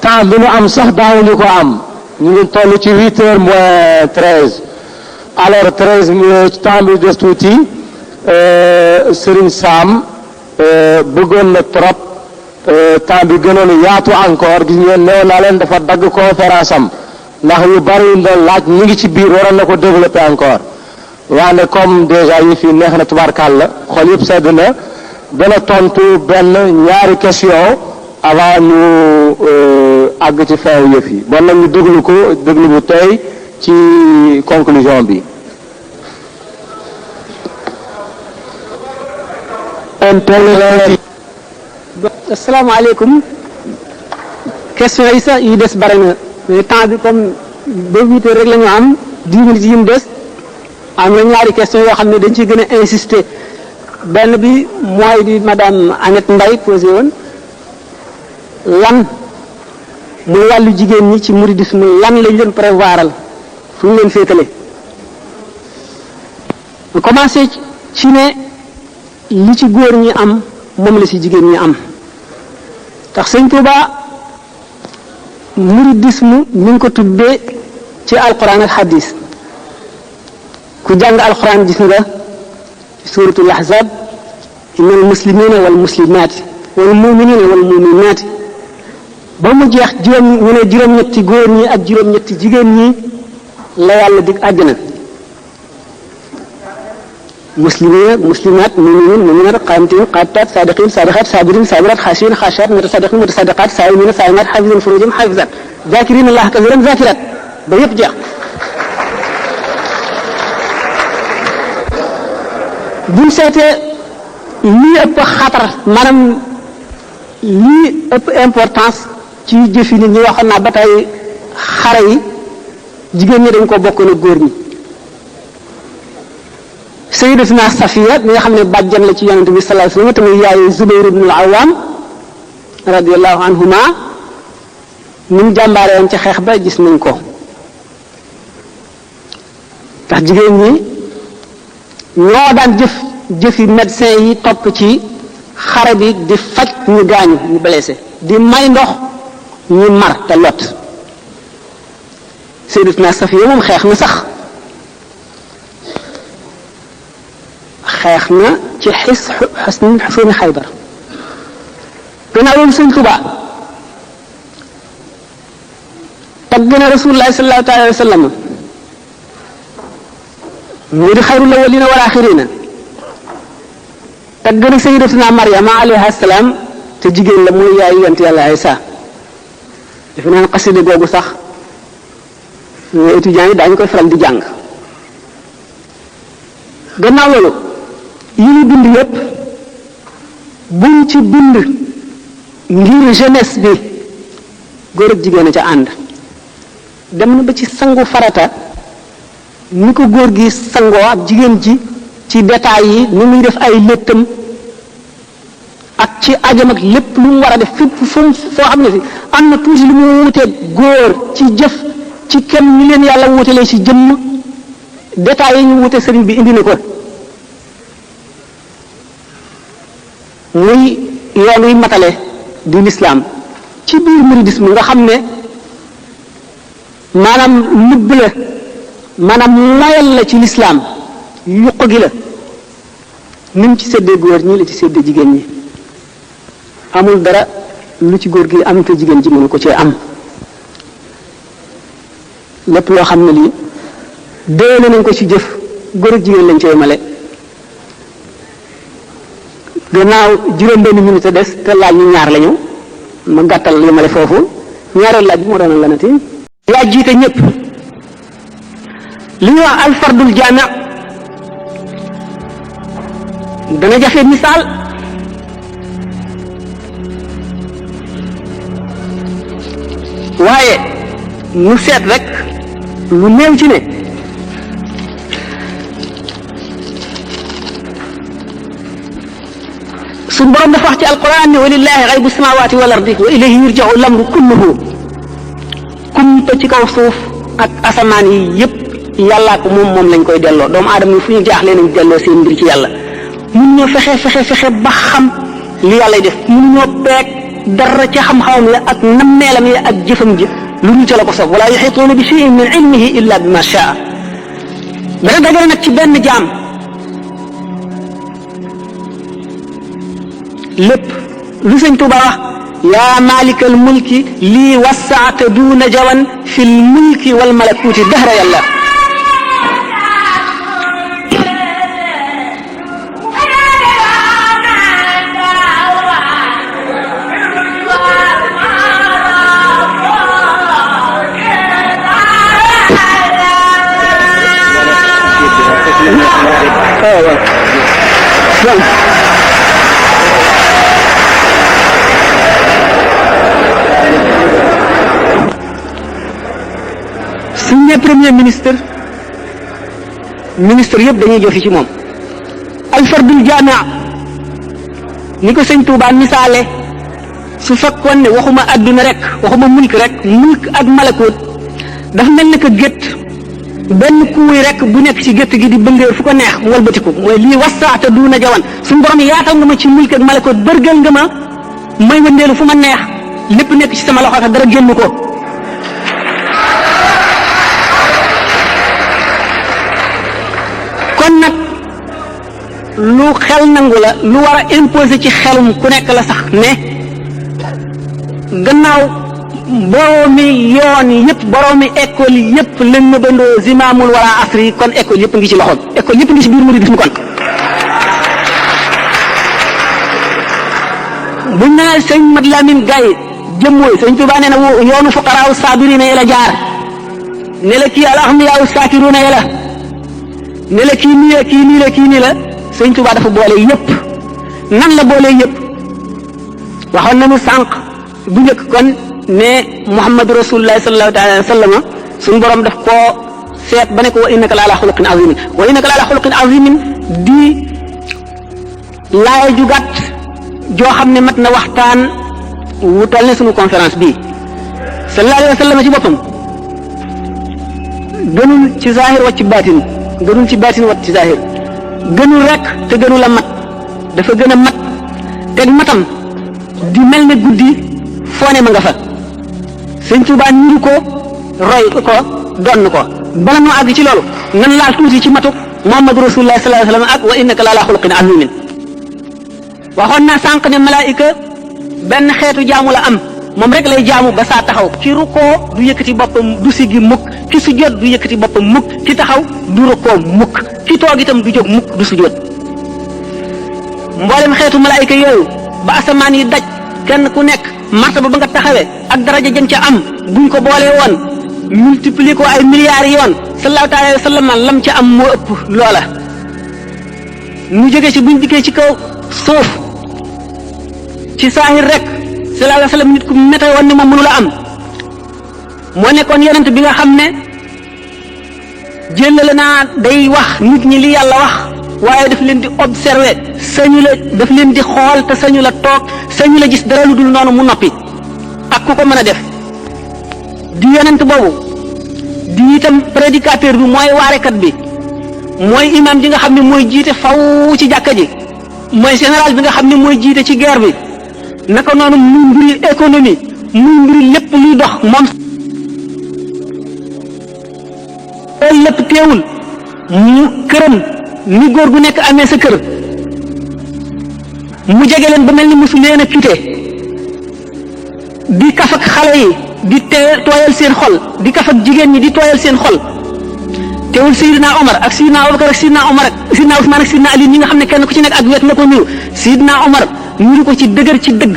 S1: temps bi ñu am sax daawuñu ko am ñu ngi toll ci 8h moins 13 alors 13 temps bi des tuuti Serigne Sam. bëggoon na trop temps bi gënoon yaatu encore gis ngeen nee naa leen dafa dagg conférence am ndax yu bari yu doon laaj ñu ngi ci biir waroon na ko développer encore waane comme déjà yi fi neex na tubaarkàlla xool yëpp sedd na dana tontu benn ñaari question avant ñu àgg ci fin yëf yi bon nag ñu déglu ko déglu bu tey ci conclusion bi.
S5: asalaamaaleykum question yi sax yi des bari na mais temps bi comme ba 8 heures rek la ñu am 10 minutes yi mu des am na ñaari question yoo xam ne dañ ciy gën a insister benn bi mooy di madame Annette Mbaye posé woon lan muy wàllu jigéen ñi ci mouridisme lan lañ leen prévoiral fu ñu leen féetale commencé ci ne li ci góor ñi am moom la ci jigéen ñi am tax sëñ Tuuba muridisme mi ngi ko tuddee ci alquran ak hadis ku jàng alquran gis nga ci suratul ahzab innal muslimina wal muslimaati wal muminina wal muminaati ba mu jeex ñu ne juróom-ñetti góor ñi ak juróom-ñetti jigéen ñi la yàlla dig àjjana muslimin muslimat muminin muminat qanitin qanitat sadiqin sadiqat sabirin sabirat khashiin khashiat mutasaddiqin mutasaddiqat saimin saimat hafizin furujum hafizat zakirin allah kathiran zakirat ba yëpp jeex buñ seetee lii ëpp xatar maanaam lii ëpp importance ci jëfi nit ñi waxoon naa ba tey xare yi jigéen ñi dañ ko bokk na góor ñi sayyidatuna Safiya mi nga xam ne bàjjan la ci yonent bi sallallahu alayhi wasallam tamit yaayu Zubayr ibn al-Awwam radiyallahu anhuma ni mu jàmbaare woon ci xeex ba gis nañ ko ndax jigéen ñi ñoo daan jëfi médecin yi topp ci xare bi di faj ñu gaañu ñu blessé di may ndox ñu mar te lot Sayyidatuna Safiya moom xeex na sax xeex na ci xusni Xaybar gannaaw loolu Sëñ Tuubaa tagg na Rasulullahi sallallahu alayhi wa sallam mu di xayrul awwalina wal axirina tagg na Sayyidatuna Maryama alayha salaam te jigéen la mooy yaayu yonent Yàlla Isaa defe naa xasida googu sax étudiants yi daañu koy faral di jàng gannaaw loolu yi ñu bind yépp buñ ci bind ngir jeunesse bi góor ak jigéen a ca ànd dem na ba ci sangu farata ni ko góor gi sangoo ak jigéen ji ci détails yi ni muy def ay léttam ak ci ajam ak lépp lu mu war a def fépp foo xam ne si am na tuuti lu mu wuteeg góor ci jëf ci kenn ñi leen yàlla wutelee ci jëmm détails yi ñu wute sëriñ bi indi na ko muy yoon wi matale di lislaam ci biir muridisme nga xam ne maanaam lubb la maanaam moyal la ci lislaam yuq gi la ni mu ci séddee góor ñi la ci séddee jigéen ñi amul dara lu ci góor gi am te jigéen ji mënu ko cee am lépp loo xam ne lii déwéne nañ ko ci jëf góor ak jigéen lañ cee male gannaaw juróom-benn minute des te laaj ñu ñaar lañu ma gàttal yemale foofu ñaareel laaj bi moo doon lanati yaa jiite ñëpp li ñuy wax alfardul jaami dana jafe misaal waaye nu seet rek lu néew ci ne suñ borom dafa wax ci alquran ne walillahi xaybu samawati wal ardi wa ilayhi yurja'u lamru kulluhu kumpa ci kaw suuf ak asamaan yi yépp yàllaa ko moom lañ koy delloo doomu aadama yi fu ñu jaaxlee nañ delloo seen mbir ci yàlla mun ñoo fexe ba xam li yàlla def mun ñoo peeg dara ca xam-xamam ya ak nammeelam ya ak jëfam ji lu ñu ca la ko soog wala yuhituuna bi shay'in min ilmihi illa bima shaa dana dagale nag ci benn jaam lépp lu sëñ Tuuba wax yaa maalikal mulki lii wasaata duuna jawan fil mulki wal malakuuti dahra yàlla suñ ne premier ministre yëpp dañuy jofi ci moom alfardul jaamia ni ko sëñ Tuubaa misaale su fekkoon ne waxuma adduna rek waxuma mulk rek mulk ak malakoot dafa mel ne que gétt benn kuuy rek bu nekk ci gétt gi di bëngéer fu ko neex mu walbatiku mooy lii wasaata duuna jawan suñu borom yaatal nga ma ci mulk ak malakoot bërgal nga ma may wëndeelu fu ma neex lépp nekk ci sama loxo dara génn ko kon nag lu xel nangu la lu war a imposer ci xelum ku nekk la sax ne gannaaw boroomi yoon yëpp boroomi école yëpp lañ ma bandoo zimaamul wala asri kon école yëpp ngi ci loxoom école yëpp ngi ci biir muridisme kon buñ naa sëñ Mat Lamin Gaye jëmmooy sëñ Tuubaa nee na yoonu fuqaraaw saabiriina yi la jaar ne la kii alhamdulillah saakiruuna yi la ne la kii nii la kii nii la kii nii la sëñ Tuubaa dafa boole yëpp nan la boole yëpp waxoon nañu sànq bu njëkk kon ne Muhammadu Rasulullah sallallahu alayhi wa sallam suñu borom daf koo seet ba ne ko wa innaka la ala xuluqin azimin wa innaka la ala xuluqin azimin di laaya ju gàtt joo xam ne mat na waxtaan wutal ne suñu conférence bii sallallahu alayhi wa sallam ci boppam gënul ci zahir wa ci baatin gënul ci baatin wa ci zahir gënul rek te gënul a mat dafa gën a mat teg matam di mel ne guddi foo ne ma nga fa sëñ Tuubaa niru ko roy ko donn ko bala noo àgg ci loolu nan laal tuuti ci matuk Muhammadu Rasulullah sallallahu alayhi wa sallam ak wa innaka la ala xuluqin azimin waxoon naa sànq ne malaayika benn xeetu jaamu la am moom rek lay jaamu ba saa taxaw ki rukkoo du yëkkati boppam du siggi mukk ki sujjóot du yëkkati boppam mukk ki taxaw du rukkoo mukk ki toog itam du jóg mukk du sujjóot mboolem xeetu malaayika yooyu ba asamaan yi daj kenn ku nekk martaba ba nga taxawee ak daraja jën ca am buñ ko boolee woon multiplier ko ay milliards yoon sallallahu alayhi wa sallam lam ca am moo ëpp loola ñu jógee ci buñ dikkee ci kaw suuf ci saahir rek sallallahu alayhi wa sallam nit ku mete woon ne moom mënu la am moo nekkoon yonent bi nga xam ne jëlale naa day wax nit ñi li yàlla wax waaye daf leen di observer sañu la daf leen di xool te sañu la toog sañu la gis dara lu dul noonu mu noppi ak ku ko mën a def di yonent boobu di itam prédicateur bi mooy waarekat bi mooy imam ji nga xam ne mooy jiite faw ci jàkka ji mooy général bi nga xam ne mooy jiite ci guerre bi naka noonu muy mbiri économie muy mbiri lépp luy dox moom loolu lépp teewul mu këram ni góor gu nekk amee sa kër mu jege leen ba mel ni mosu leen a quitté di kaf ak xale yi di tooyal seen xol di kaf ak jigéen ñi di tooyal seen xol teewul Seydina Omar ak Seydina Abubakar ak Seydina Omar ak Seydina Ousmane ak Seydina Ali ñi nga xam ne kenn ku ci nekk ak wet la ko niru Seydina Omar niru ko ci dëgër ci dëgg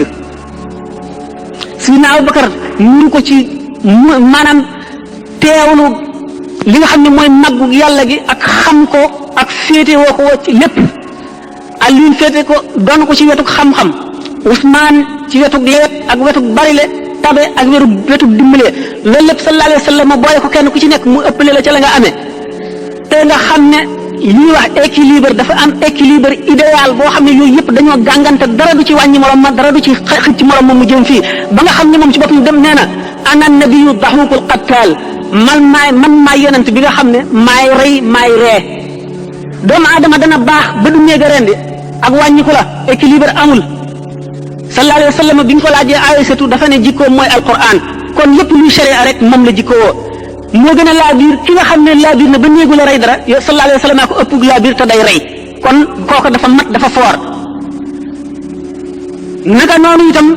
S5: Seydina Abubakar niru ko ci maanaam teewlu li nga xam ne mooy màggu yàlla gi ak xam ko ak féete woo ko ci lépp Aliou féete ko doon ko ci wetuk xam-xam Ousmane ci wetuk lewet ak wetuk barile tabe ak wetuk dimbale loolu lépp sallallahu alayhi wa sallam boole ko kenn ku ci nekk mu ëppale la ca la nga amee te nga xam ne li ñuy wax équilibre dafa am équilibre idéal boo xam ne yooyu yëpp dañoo gàngante dara du ci wàññi morom ma dara du ci xëcc ci morom ma mu jëm fii ba nga xam ne moom ci boppam dem nee na ana nabiyu daxukul qattaal man maay yonent bi nga xam ne maay rey maay ree doomu aadama dana baax ba du néega rendi ak wàññiku la équilibre amul sallallahu alayhi wa sallam bi ñu ko laajee Aysatu dafa ne jikkoom mooy alquran kon lépp luy sharia rek moom la jikkoo moo gën a laabiir ki nga xam ne laabiir na ba néegu la rey dara sallallahu alayhi wa sallam ko ëpp laabiir te day rey kon kooku dafa mat dafa foor naka noonu itam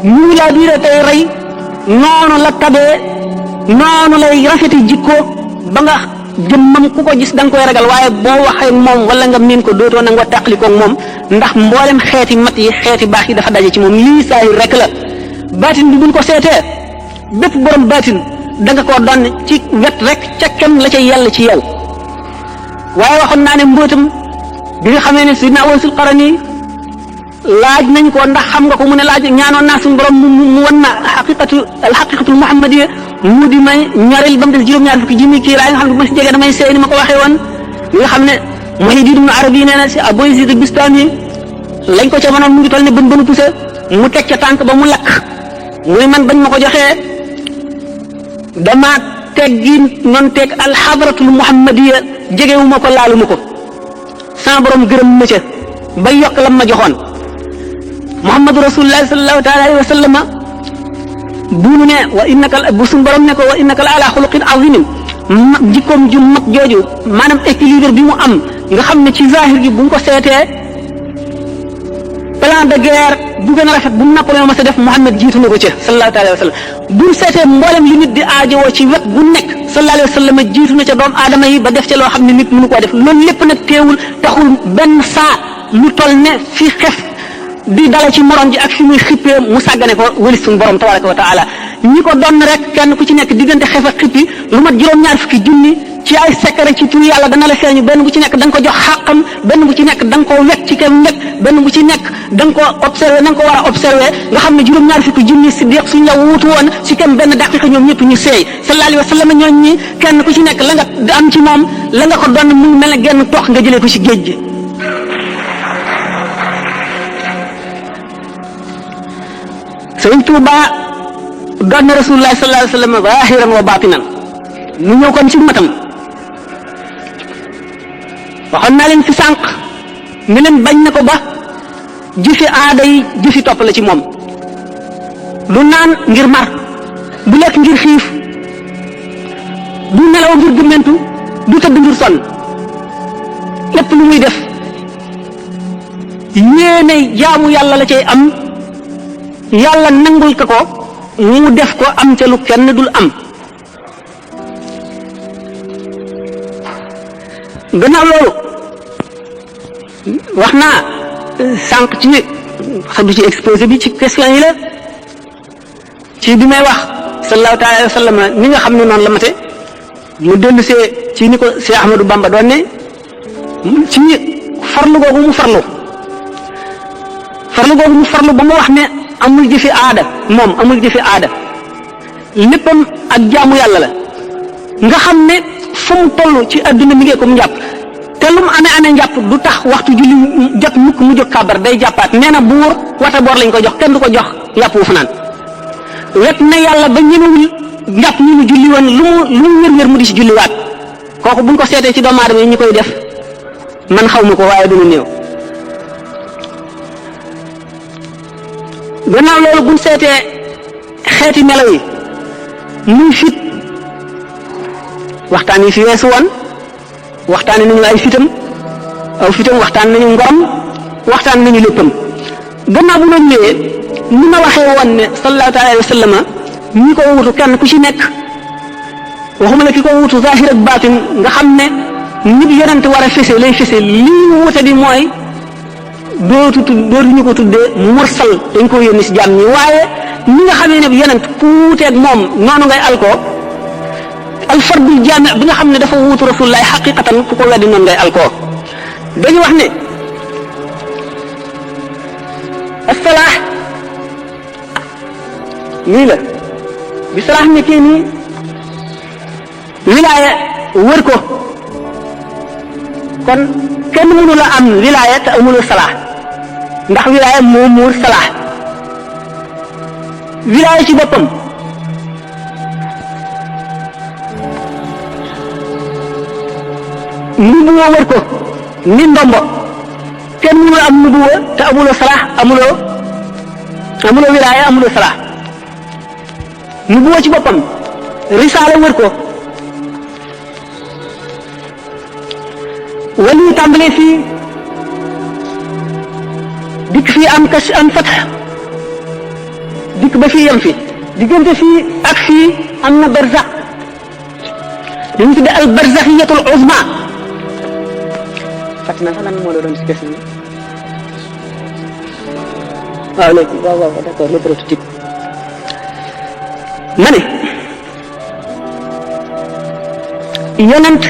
S5: ñu laabiire tey rey noonu la tabee noonu lay rafeti jikko ba nga jëmmam ku ko gis da nga koy ragal waaye boo waxee moom wala nga miin ko dootoo na nga tàqalikoog moom ndax mboolem xeeti mat yi xeeti baax yi dafa daje ci moom lii saahir rek la baatin bi buñ ko seetee bépp borom baatin da nga koo doon ci wet rek ca kem la ca yàlla ci yow waaye waxoon naa ne mbóotam bi nga xamee ne Sidna Uwaysul Qarani laaj nañ ko ndax xam nga ko mu ne laaj ñaanoon naa suñu borom mu wan na alxaqiqatul muhammadiyya mu di may ñoreel ba mu des juróom-ñaar fukki junni kii laa nga xam ne bu ma si jegee damay seey ni ma ko waxee woon li nga xam ne Muhyiddin Ibn Arabi nee na si Abu Yazid Bistami lañ ko ca mënoon mu ngi toll ne bën bënu poussé mu teg ca tànk ba mu lakk muy man bañ ma ko joxee dama teggi noonu teg alxadratul muhammadiyya jegewu ma ko laalu ma ko sama borom gërëm ma ca ba yokk lam ma joxoon Muhammadu Rasulullah sallallahu taala alayhi wa sallam bu mu ne wa innaka bu suñ borom ne ko wa innaka la ala xuluqin azimin jikkoom ju mag jooju maanaam équilibre bi mu am nga xam ne ci zahir gi buñ ko seetee plan de guerre bu gën a rafet bu Napoléon ma sa def Muhammad jiitu na ko ca sallallahu taala wa sallam buñ seetee mboolem li nit di aajowoo ci wet bu nekk sallallahu alayhi wa sallam jiitu na ca doomu aadama yi ba def ca loo xam ne nit mënu koo def loolu lépp nag teewul taxul benn saa lu toll ne fi xef di dala ci morom ji ak fi muy xippee mu sàggane ko wëlis suñu borom tabaraka wa taala ñi ko doon rek kenn ku ci nekk diggante xef ak xippi lu mat juróom-ñaar fukki junni ci ay secret ci tur yàlla dana la feeñu benn bu ci nekk da nga ko jox xàqam benn bu ci nekk da nga koo wekk ci kem nekk benn bu ci nekk da nga koo observé na nga ko war a observé nga xam ne juróom-ñaar fukki junni siddiq suñ la wuutu woon ci kem benn daqiqa ñoom ñëpp ñu seey sallallahu alayhi wa sallam ñooñ ñi kenn ku ci nekk la nga am ci moom la nga ko doon mu mel ne genn tox nga jëlee ko ci géej gi Sëriñ Tuuba doon na Rasulullah sallallahu alayhi wa sallam zahiran wa batinan mu ñëw kon ci matam waxoon naa leen fi sànq ne leen bañ na ko ba jëfi aada yi jëfi topp la ci moom du naan ngir mar du lekk ngir xiif du nelaw ngir gëmmentu du tëdd ngir sonn lépp lu muy def yéene jaamu yàlla la cay am yàlla nangul ko ko mu def ko am ca lu kenn dul am gannaaw loolu wax naa sànq ci xam ci exposé bi ci question yi la ci bi may wax sallallahu taala alayhi wa sallam ni nga xam ne noonu la mate mu dellu see ci ni ko Cheikh Ahmadou Bamba doon ne ci farlu googu mu farlu ba mu wax ne amul jëfi aada moom amul jëfi aada léppam ak jaamu yàlla la nga xam ne fu mu toll ci adduna mi ngi ko mu njàpp te lu mu amee njàpp du tax waxtu julli jot mukk mu jóg kàbbar day jàppaat nee na buur wata boor lañ ko jox kenn du ko jox njàpp wu fanaan wet na yàlla ba ñemewul njàpp ñu mu julli woon lu mu wér-wér mu di si julliwaat kooku buñ ko seetee ci doomu aadama yi ñu koy def man xaw ma ko waaye dana néew gannaaw loolu buñ seetee xeeti melo yi muy fit waxtaan yi fi weesu woon waxtaan nañu ay fitam waxtaan nañu ngorom waxtaan nañu léppam gannaaw bu loolu ñëwee ni ma waxee woon ne sallallahu alayhi wa sallam ñi ko wutu kenn ku ci nekk waxuma la ki ko wutu zahir ak baatin nga xam ne nit yonent war a fese lay fese lii wute di mooy dootuñu ko tuddee mursal dañ ko yónni si jaam ñi waaye ñi nga xamee ne yonent ku wuuteeg moom noonu ngay alko alfardul jaami bi nga xam ne dafa wuutu rasulullahi xaqiqatan ku ko weddi noonu ngay alko dañu wax ne assalaax nii la bi salaax nekkee nii wilaaya wër ko kon kenn mënu la am wilaaya te amuloo salaax ndax wilaaya moo muur salaax wilaaya ci boppam nubuwa wër ko ni ndombo kenn mënu la am nubuwa te amuloo salaax amuloo wilaaya amuloo salaax nubuwa ci boppam risaala wër ko wali yu tàmbalee fii dikk fii am kas am fatx dikk ba fii yem fi diggante fii ak fii am na barzax li ñu tudde al barzaxiyatul uzma fàtt naa sax lan moo la doon si question bi waaw léegi waaw d'accord le prototype ma ne yonent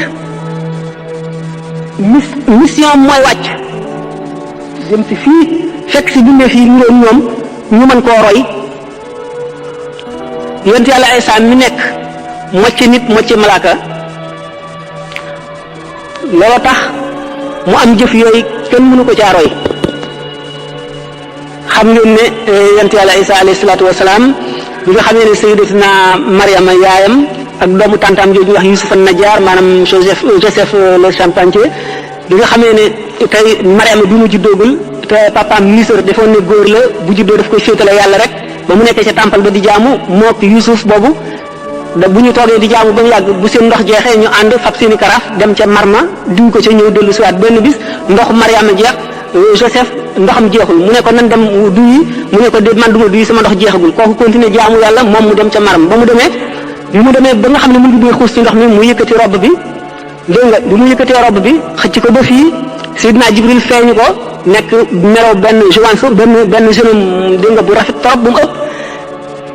S5: mission mooy wàcc jëm si fii fekk si bindee fii ñu ñoom ñu mën koo roy yonent yàlla Isaa mi nekk mocc nit mocc malaaka loolu tax mu am jëf yooyu kenn mënu ko caa roy xam ngeen ne yonent yàlla Isaa alayhi salaatu wasalaam bi nga xamee ne sayyidatina Mariama yaayam ak doomu tantam jooju ñu wax Yusuf an-Najjar maanaam Joseph le Charpentier bi nga xamee ne tey Mariama bi mu juddoogul te papaam Misr defoon ne góor la bu juddoo daf koy féetale yàlla rek ba mu nekkee ca temple ba di jaamu mook Yusuf boobu da bu ñu toogee di jaamu ba mu yàgg bu seen ndox jeexee ñu ànd fab seeni karaaf dem ca marma diw ko ca ñëw dellu siwaat benn bis ndox Mariama jeex Joseph ndoxam jeexul mu ne ko nan dem duyi mu ne ko déet man du ma duyi sama ndox jeexagul kooku continuer jaamu yàlla moom mu dem ca maram ba mu demee ba nga xam ne mu ngi xuus ci ndox mi mu yëkkati robb bi dégg nga bi mu yëkkatee robb bi xëcc ko ba fii Seydina Jibril feeñu ko nekk melaw benn joance benn jeune dégg nga bu rafet trop bu mu ëpp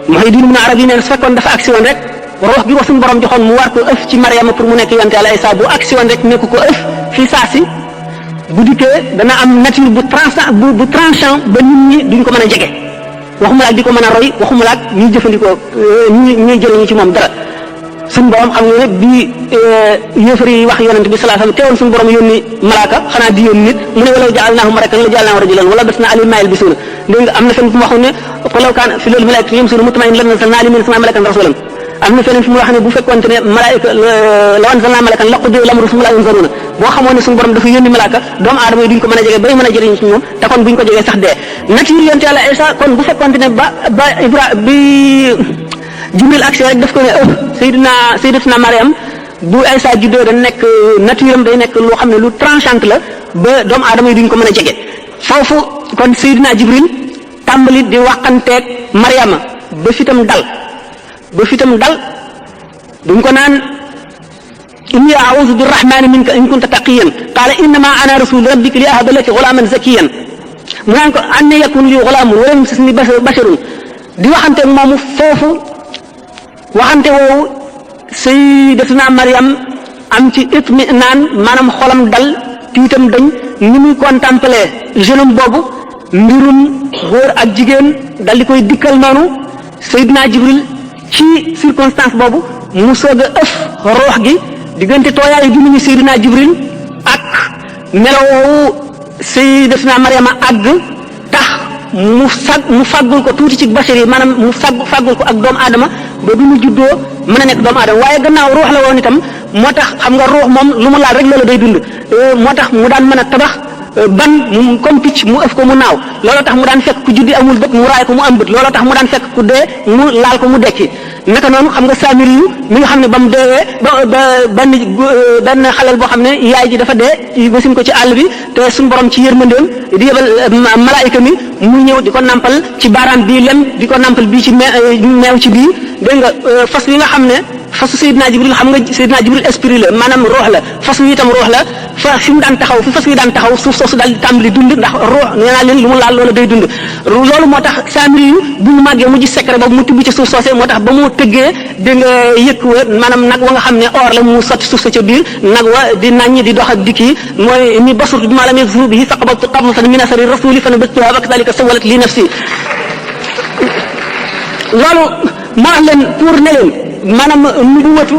S5: Muhyiddin Ibn Arabi nee na su fekkoon dafa agsi woon rek roox gi ko suñu borom joxoon mu war ko ëf ci Mariama pour mu nekk yonent Yàlla Isaa bu agsi woon rek nekk ko ëf fii saa si bu dikkee dana am nature bu tranchant ba nit ñi duñ ko mën a jege waxuma laak di ko mën a roy waxuma laak ñuy jëfandikoo ñuy jëriñu ci moom dara suñu borom xam nga ne bii yéefar yi wax yonent bi sallallahu alayhi wasallam teewoon suñu borom yónni malaaka xanaa di yónni nit mu ne walaw ja'alnaahu malakan la ja'alnaahu rajulan wala basnaa alayhim maa yalbisuun dégg nga am na fenn fu mu waxoon ne walaw kaana fi loolu malaa'ikatun yamshuuna mutma'innina lannazzalnaa alayhim minas samaa'i malakan rasuulan am na feneen fu mu wax ne bu fekkoonte ne malaa'ika law anzalnaa malakan laqudiya al-amru summa laa yunzaruuna boo xamoon ne suñu borom dafa yónni malaaka doomu aadama yi duñ ko mën a jege bay mën a jëriñ ci ñoom te kon buñ ko jegee sax dee nature yonent yàlla Isa kon bu fekkoonte ne bi Jibril aksi rek daf ko ne Sayyidatuna Mariam bu Isa juddoo da nekk nature am day nekk loo xam ne lu tranchante la ba doomu aadama yi duñ ko mën a jege foofu kon Sayyidina Jibril tàmbali di waxanteeg Mariama ba fitam dal duñ ko naan inni a'udhu birrahmani minka in kunta taqiyan qala innama ana rasulu rabbiki li ahaba laki ghulaman zakiyan mu naan ko anna yakun li ghulamun wa lam yamsasni basharun di waxanteeg moomu foofu waxante woowu Sayyidatuna Mariam am ci itminaan maanaam xolam dal tiitam dañ ni muy contempler jeune homme boobu mbirum góor ak jigéen dal di koy dikkal noonu Seydina Jibril ci circonstance boobu mu soog a ëf roox gi diggante tooyaayu gi mu ñu Seydina Jibril ak melowoowu Sayyidatuna Mariama àgg tax mu fàggul ko tuuti ci bachar yi maanaam mu fàggul ko ak doomu aadama ba du mu juddoo mën a nekk doomu aadama waaye gannaaw ruux la woon itam moo tax xam nga ruux moom lu mu laal rek loolu day dund moo tax mu daan mën a tabax ban comme picc mu ëf ko mu naaw looloo tax mu daan fekk ku juddi amul bët mu raay ko mu am bët looloo tax mu daan fekk ku dee mu laal ko mu dekki naka noonu xam nga saamir yu mi nga xam ne ba mu deewee ba benn xaleel boo xam ne yaay ji dafa dee basin ko ci àll bi te suñu borom ci yërmandeem di yebal malaayika mi mu ñëw di ko nampal ci baaraam bii lem di ko nampal bii ci meew ci bii dégg nga fas wi nga xam ne fasu Seydina Jibril xam nga Seydina Jibril esprit la maanaam ruux la fas wi itam ruux la fa fi mu daan taxaw fi fas wi daan taxaw suuf soosu daal di tàmbali dund ndax ruux nee naa leen lu mu laal loola day dund loolu moo tax saamiri yu bu mu màggee mu gis secret boobu mu tibb ci suuf soosee moo tax ba mu tëggee dégg nga yëkk wa maanaam nag wa nga xam ne or la mu sotti suuf sa ca biir nag wa di naññi di dox ak dikki mooy ni basurtu bi ma lam yakfur bihi faqabtu qabdatan min asari rasuli fa nabadtuha wa kadhalika sawalat li nafsi loolu ma wax leen pour ne leen maanaam nubuwatu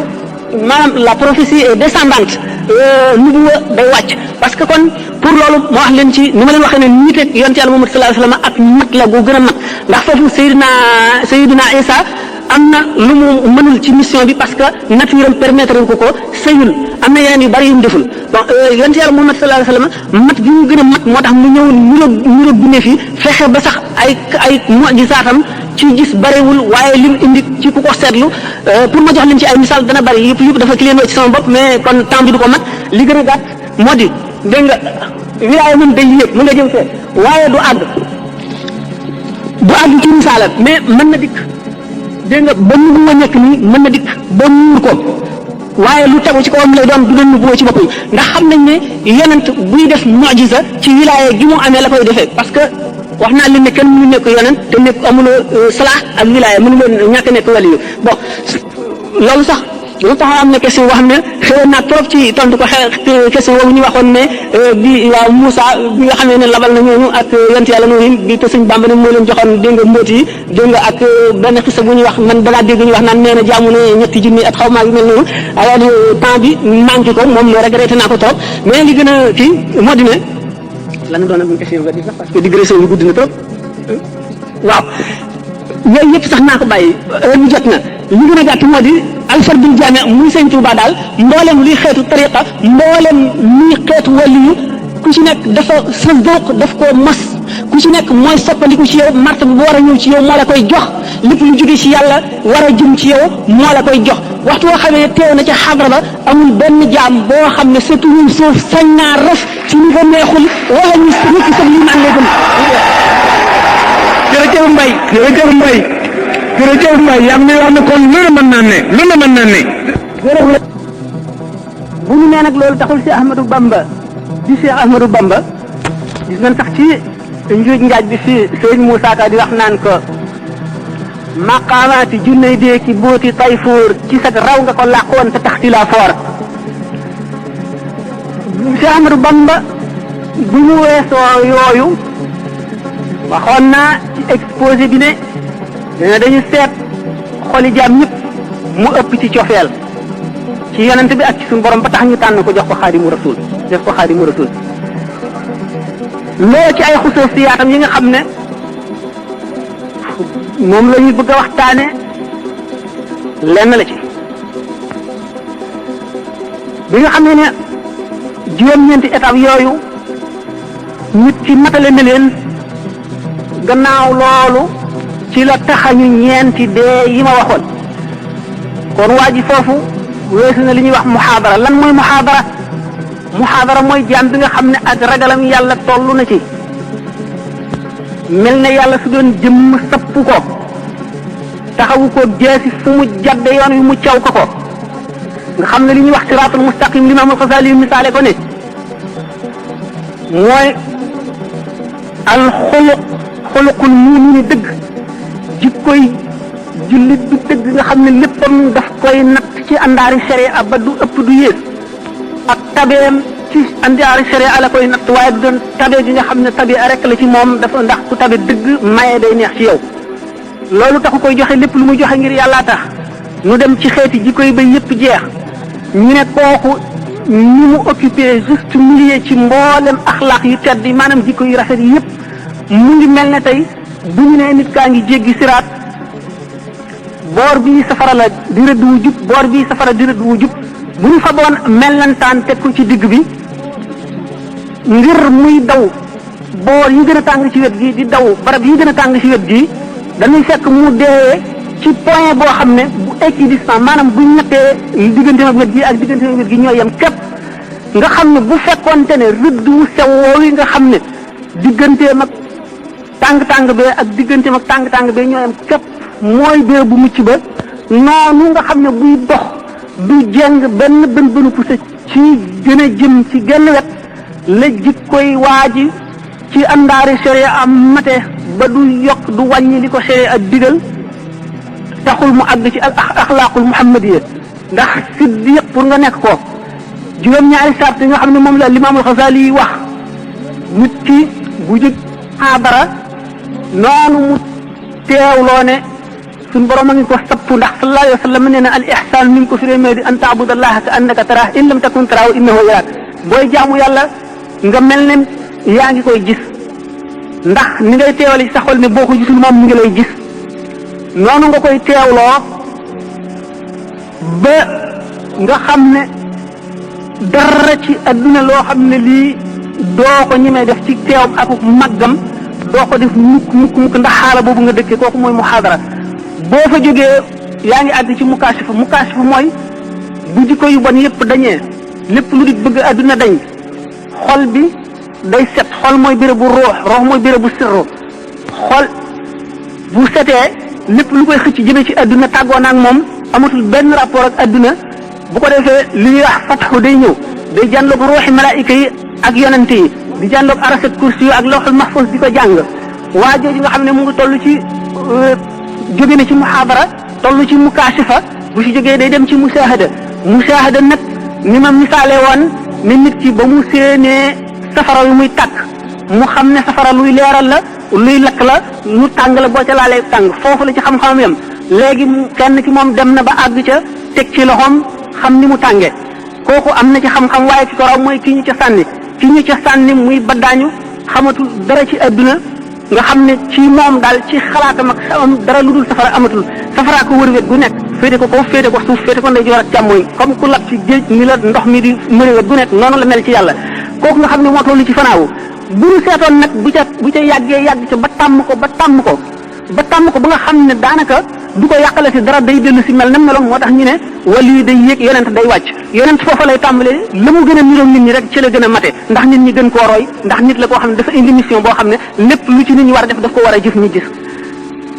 S5: maanaam la prophétie est descendante nubuwa day wàcc parce que kon pour loolu ma wax leen ci ni ma leen waxee ne nit ak yonent Yàlla Muhammad sallallahu alayhi wasallam ak mat la gu gën a mat ndax foofu Seydina Isa am na lu mu mënul ci mission bi parce que nature am permettre ko sëyul am na yeneen yu bari yu mu deful bon yonent Yàlla Muhammad sallallahu alayhi wasallam mat bi mu gën a mat moo tax mu ñëw ñu gune fi fexe ba sax ay mu'jizaatam ci gis bariwul waaye lim indi ci ku ko seetlu pour ma jox leen ci ay misaal dana bari yëpp dafa ki leen ci sama bopp mais kon temps bi du ko mat li gën a gàtt moo di dégg nga wilaaya moom day yëpp mën nga jëm fee waaye du àgg ci misaala mais mën na dikk dégg nga ba nu bu nekk nii mën na dikk ba muur ko waaye lu tegu ci kawam lay doon du doon nubuwa ci boppam ndax xam nañ ne yonent buy def mu'jiza ci wilaaya gi mu amee la koy defee parce que wax naa leen ne kenn mënu nekk yonent te nekk amuloo salaax ak wilaaya mënuloo ñàkk nekk waliyu bon loolu sax lu tax am na question boo xam ne xëyoon naa trop ci tontu ko question boobu ñu waxoon ne bi waaw Moussa bi nga xamee ne labal na ñooñu ak yonent yàlla noonu bi te sëñ Bamba ne moo leen joxoon dégg nga mbóot yi dégg nga ak benn xisa bu ñuy wax man balaa dégg ñu wax naan nee na jaamu ne ñetti junni at xaw maa yu mel noonu alors temps bi manqué ko moom regretté naa ko trop mais li gën a kii moo di ne lan doon na question bi sax parce que digression bi gudd na trop waaw yooyu yëpp sax naa ko bàyyi heure bi jot na li gën a gàtt moo di alfardul jaami muy sëñ Tuuba daal mboolem luy xeetu tariqa mboolem luy xeetu waliyu ku ci nekk dafa sa dooq daf koo mas ku ci nekk mooy soppandiku ci yow martaba bu war a ñëw ci yow moo la koy jox lépp lu jóge ci yàlla war a jëm ci yow moo la koy jox waxtu boo xamee teew na ca xadra ba amul benn jaam boo xam ne sa tuñum suuf sañ naa raf ci ni ko neexul wala ñu rëkk sa lii naan lay gëm
S2: jërëjëf Mbaye yaa ngi wax ne kon lu ne mën naa ne
S5: bu ñu nee nag loolu taxul si Ahmadou Bamba di Cheikh Ahmadou Bamba gis nañ sax ci njuuj njaaj bi fi sëñ Moussa Ka di wax naan ko maqaamaati junney dee ki booti tayfoor ci sag raw nga ko làqoon te taxti la foor Cheikh Ahmadou Bamba bu ñu weesoo yooyu waxoon naa ci exposé bi ne dañu seet xoli jaam ñëpp mu ëpp ci cofeel ci yonent bi ak ci suñu borom ba tax ñu tànn ko jox ko xaadimu rasul loolu ci ay xusuusiyaatam yi nga xam ne moom la ñuy bëgg a waxtaane lenn la ci bi nga xam ne juróom-ñeenti étape yooyu nit ki matale na leen gannaaw loolu ci la taxañu ñeenti dee yi ma waxoon kon waa ji foofu weesu na li ñuy wax muhaadara. lan mooy muhaadara mooy jaam bi nga xam ne ak ragalam yàlla toll na ci mel ne yàlla su doon jëmm sapp ko taxawu ko jeesi fu mu jadde yoon wi mu caw ko nga xam ne li ñuy wax siraatul mustaqim Imaam al-Xasaali misaale ko ne mooy al xuluqul mu'mini dëgg jikkoy jullit bi dëgg nga xam ne léppam daf koy natt ci àndaari sharia ba du ëpp du yées ak tabeem ci àndaari sharia la koy natt waaye du doon tabe gi nga xam ne tabe rek la ci moom dafa ndax ku tabe dëgg maye day neex ci yow loolu taxu koy joxe lépp lu muy joxe ngir yàllaa tax nu dem ci xeeti jikko yi ba yépp jeex ñu ne kooku ni mu occupé juste milieu ci mboolem axlaaq yu tedd yi maanaam jikko yu rafet yi yépp mu ngi mel ne tey bu ñu nee nit kaa ngi jéggi siraat boor bii safara la di rëdd wu jub boor bii safara di rëdd wu jub bu ñu fa doon mellantaan teg ko ci digg bi ngir muy daw boor yi gën a tàng ci wet gi di daw barab yi gën a tàng ci wet gi dañuy fekk mu deewee ci point boo xam ne bu équidistant maanaam bu ñettee digganteem ak wet gi ak digganteem ak wet gi ñoo yem képp nga xam ne bu fekkoonte ne rëdd wu sew woowu nga xam ne digganteem ak tàng-tàng bee ak digganteem ak tàng-tàng bee ñoo yem képp mooy bee bu mucc ba noonu nga xam ne buy dox du jeng benn bënu pousse ci gën a jëm ci genn wet la jikkoy waaji ci àndaari sharia am mate ba du yokk du wàññi li ko sharia digal taxul mu àgg ci al axlaaqul muhammadiya ndax siddiq pour nga nekk ko juróom-ñaari sart yi nga xam ne moom la Imaam al-Xasaali wax nit ki bu jóg xaabara noonu mu teewloo ne suñ borom a ngi ko sapp ndax sallallahu alayhi wa sallam nee na al ihsaan mi ngi ko firee mee di an taabudallaha ka annaka taraah in lam takun taraahu innahu yaraak booy jaamu yàlla nga mel ne yaa ngi koy gis ndax ni ngay teewale ci sa xol ne boo ko gisul moom mi ngi lay gis noonu nga koy teewloo ba nga xam ne dara ci adduna loo xam ne lii doo ko ñemee def ci teewam ak màggam doo ko def mukk ndax xaala boobu nga dëkkee kooku mooy muhaadara boo fa jógee yaa ngi àgg ci mukaashifa mooy bu jikko yu bon yépp dañee lépp lu di bëgg adduna dañ xol bi day set xol mooy bérébu ruux mooy bérébu sirru xol bu setee lépp lu koy xëcc jëmee ci adduna tàggoo na ak moom amatul benn rapport ak adduna bu ko defee li ñuy wax fatxu day ñëw day jànloog ruuxi malaayika yi ak yonante yi di jànloog aras ak kursi yu ak lawxul mahfuz di ko jàng waa jooju nga xam ne mu ngi toll ci jóge na ci muhaadara toll ci mukaashifa bu ci jógee day dem ci musaahada nag ni ma misaale woon ne nit ki ba mu séenee safara yu muy tàkk mu xam ne safara luy leeral la luy lakk la lu tàng la boo ca laalee tàng foofu la ci xam-xamam yam léegi kenn ki moom dem na ba àgg ca teg ci loxoom xam ni mu tàngee kooku am na ci xam-xam waaye ki ko raw mooy ki ñu ca sànni muy baddaañu xamatul dara ci adduna nga xam ne ci moom daal ci xalaatam ak am dara lu dul safara amatul safara ko wër wet gu nekk féete ko kaw féete ko suuf féete ko ndeyjoor ak càmmooñ comme ku lab ci géej ni la ndox mi di mëri wet gu nekk noonu la mel ci yàlla kooku nga xam ne moo toll ci fanaawu bu ñu seetoon nag bu ca yàgg ca ba tàmm ko ba nga xam ne daanaka du ko yàqalati dara day dellu si mel na meloon moo tax ñu ne wali yi day yéeg yonent day wàcc yonent foofa lay tàmbalee la mu gën a niroog nit ñi rek ci la gën a mate ndax nit ñi gën koo roy ndax nit la koo xam ne dafa indi mission boo xam ne lépp lu ci nit ñi war a def daf ko war a jëf ñu gis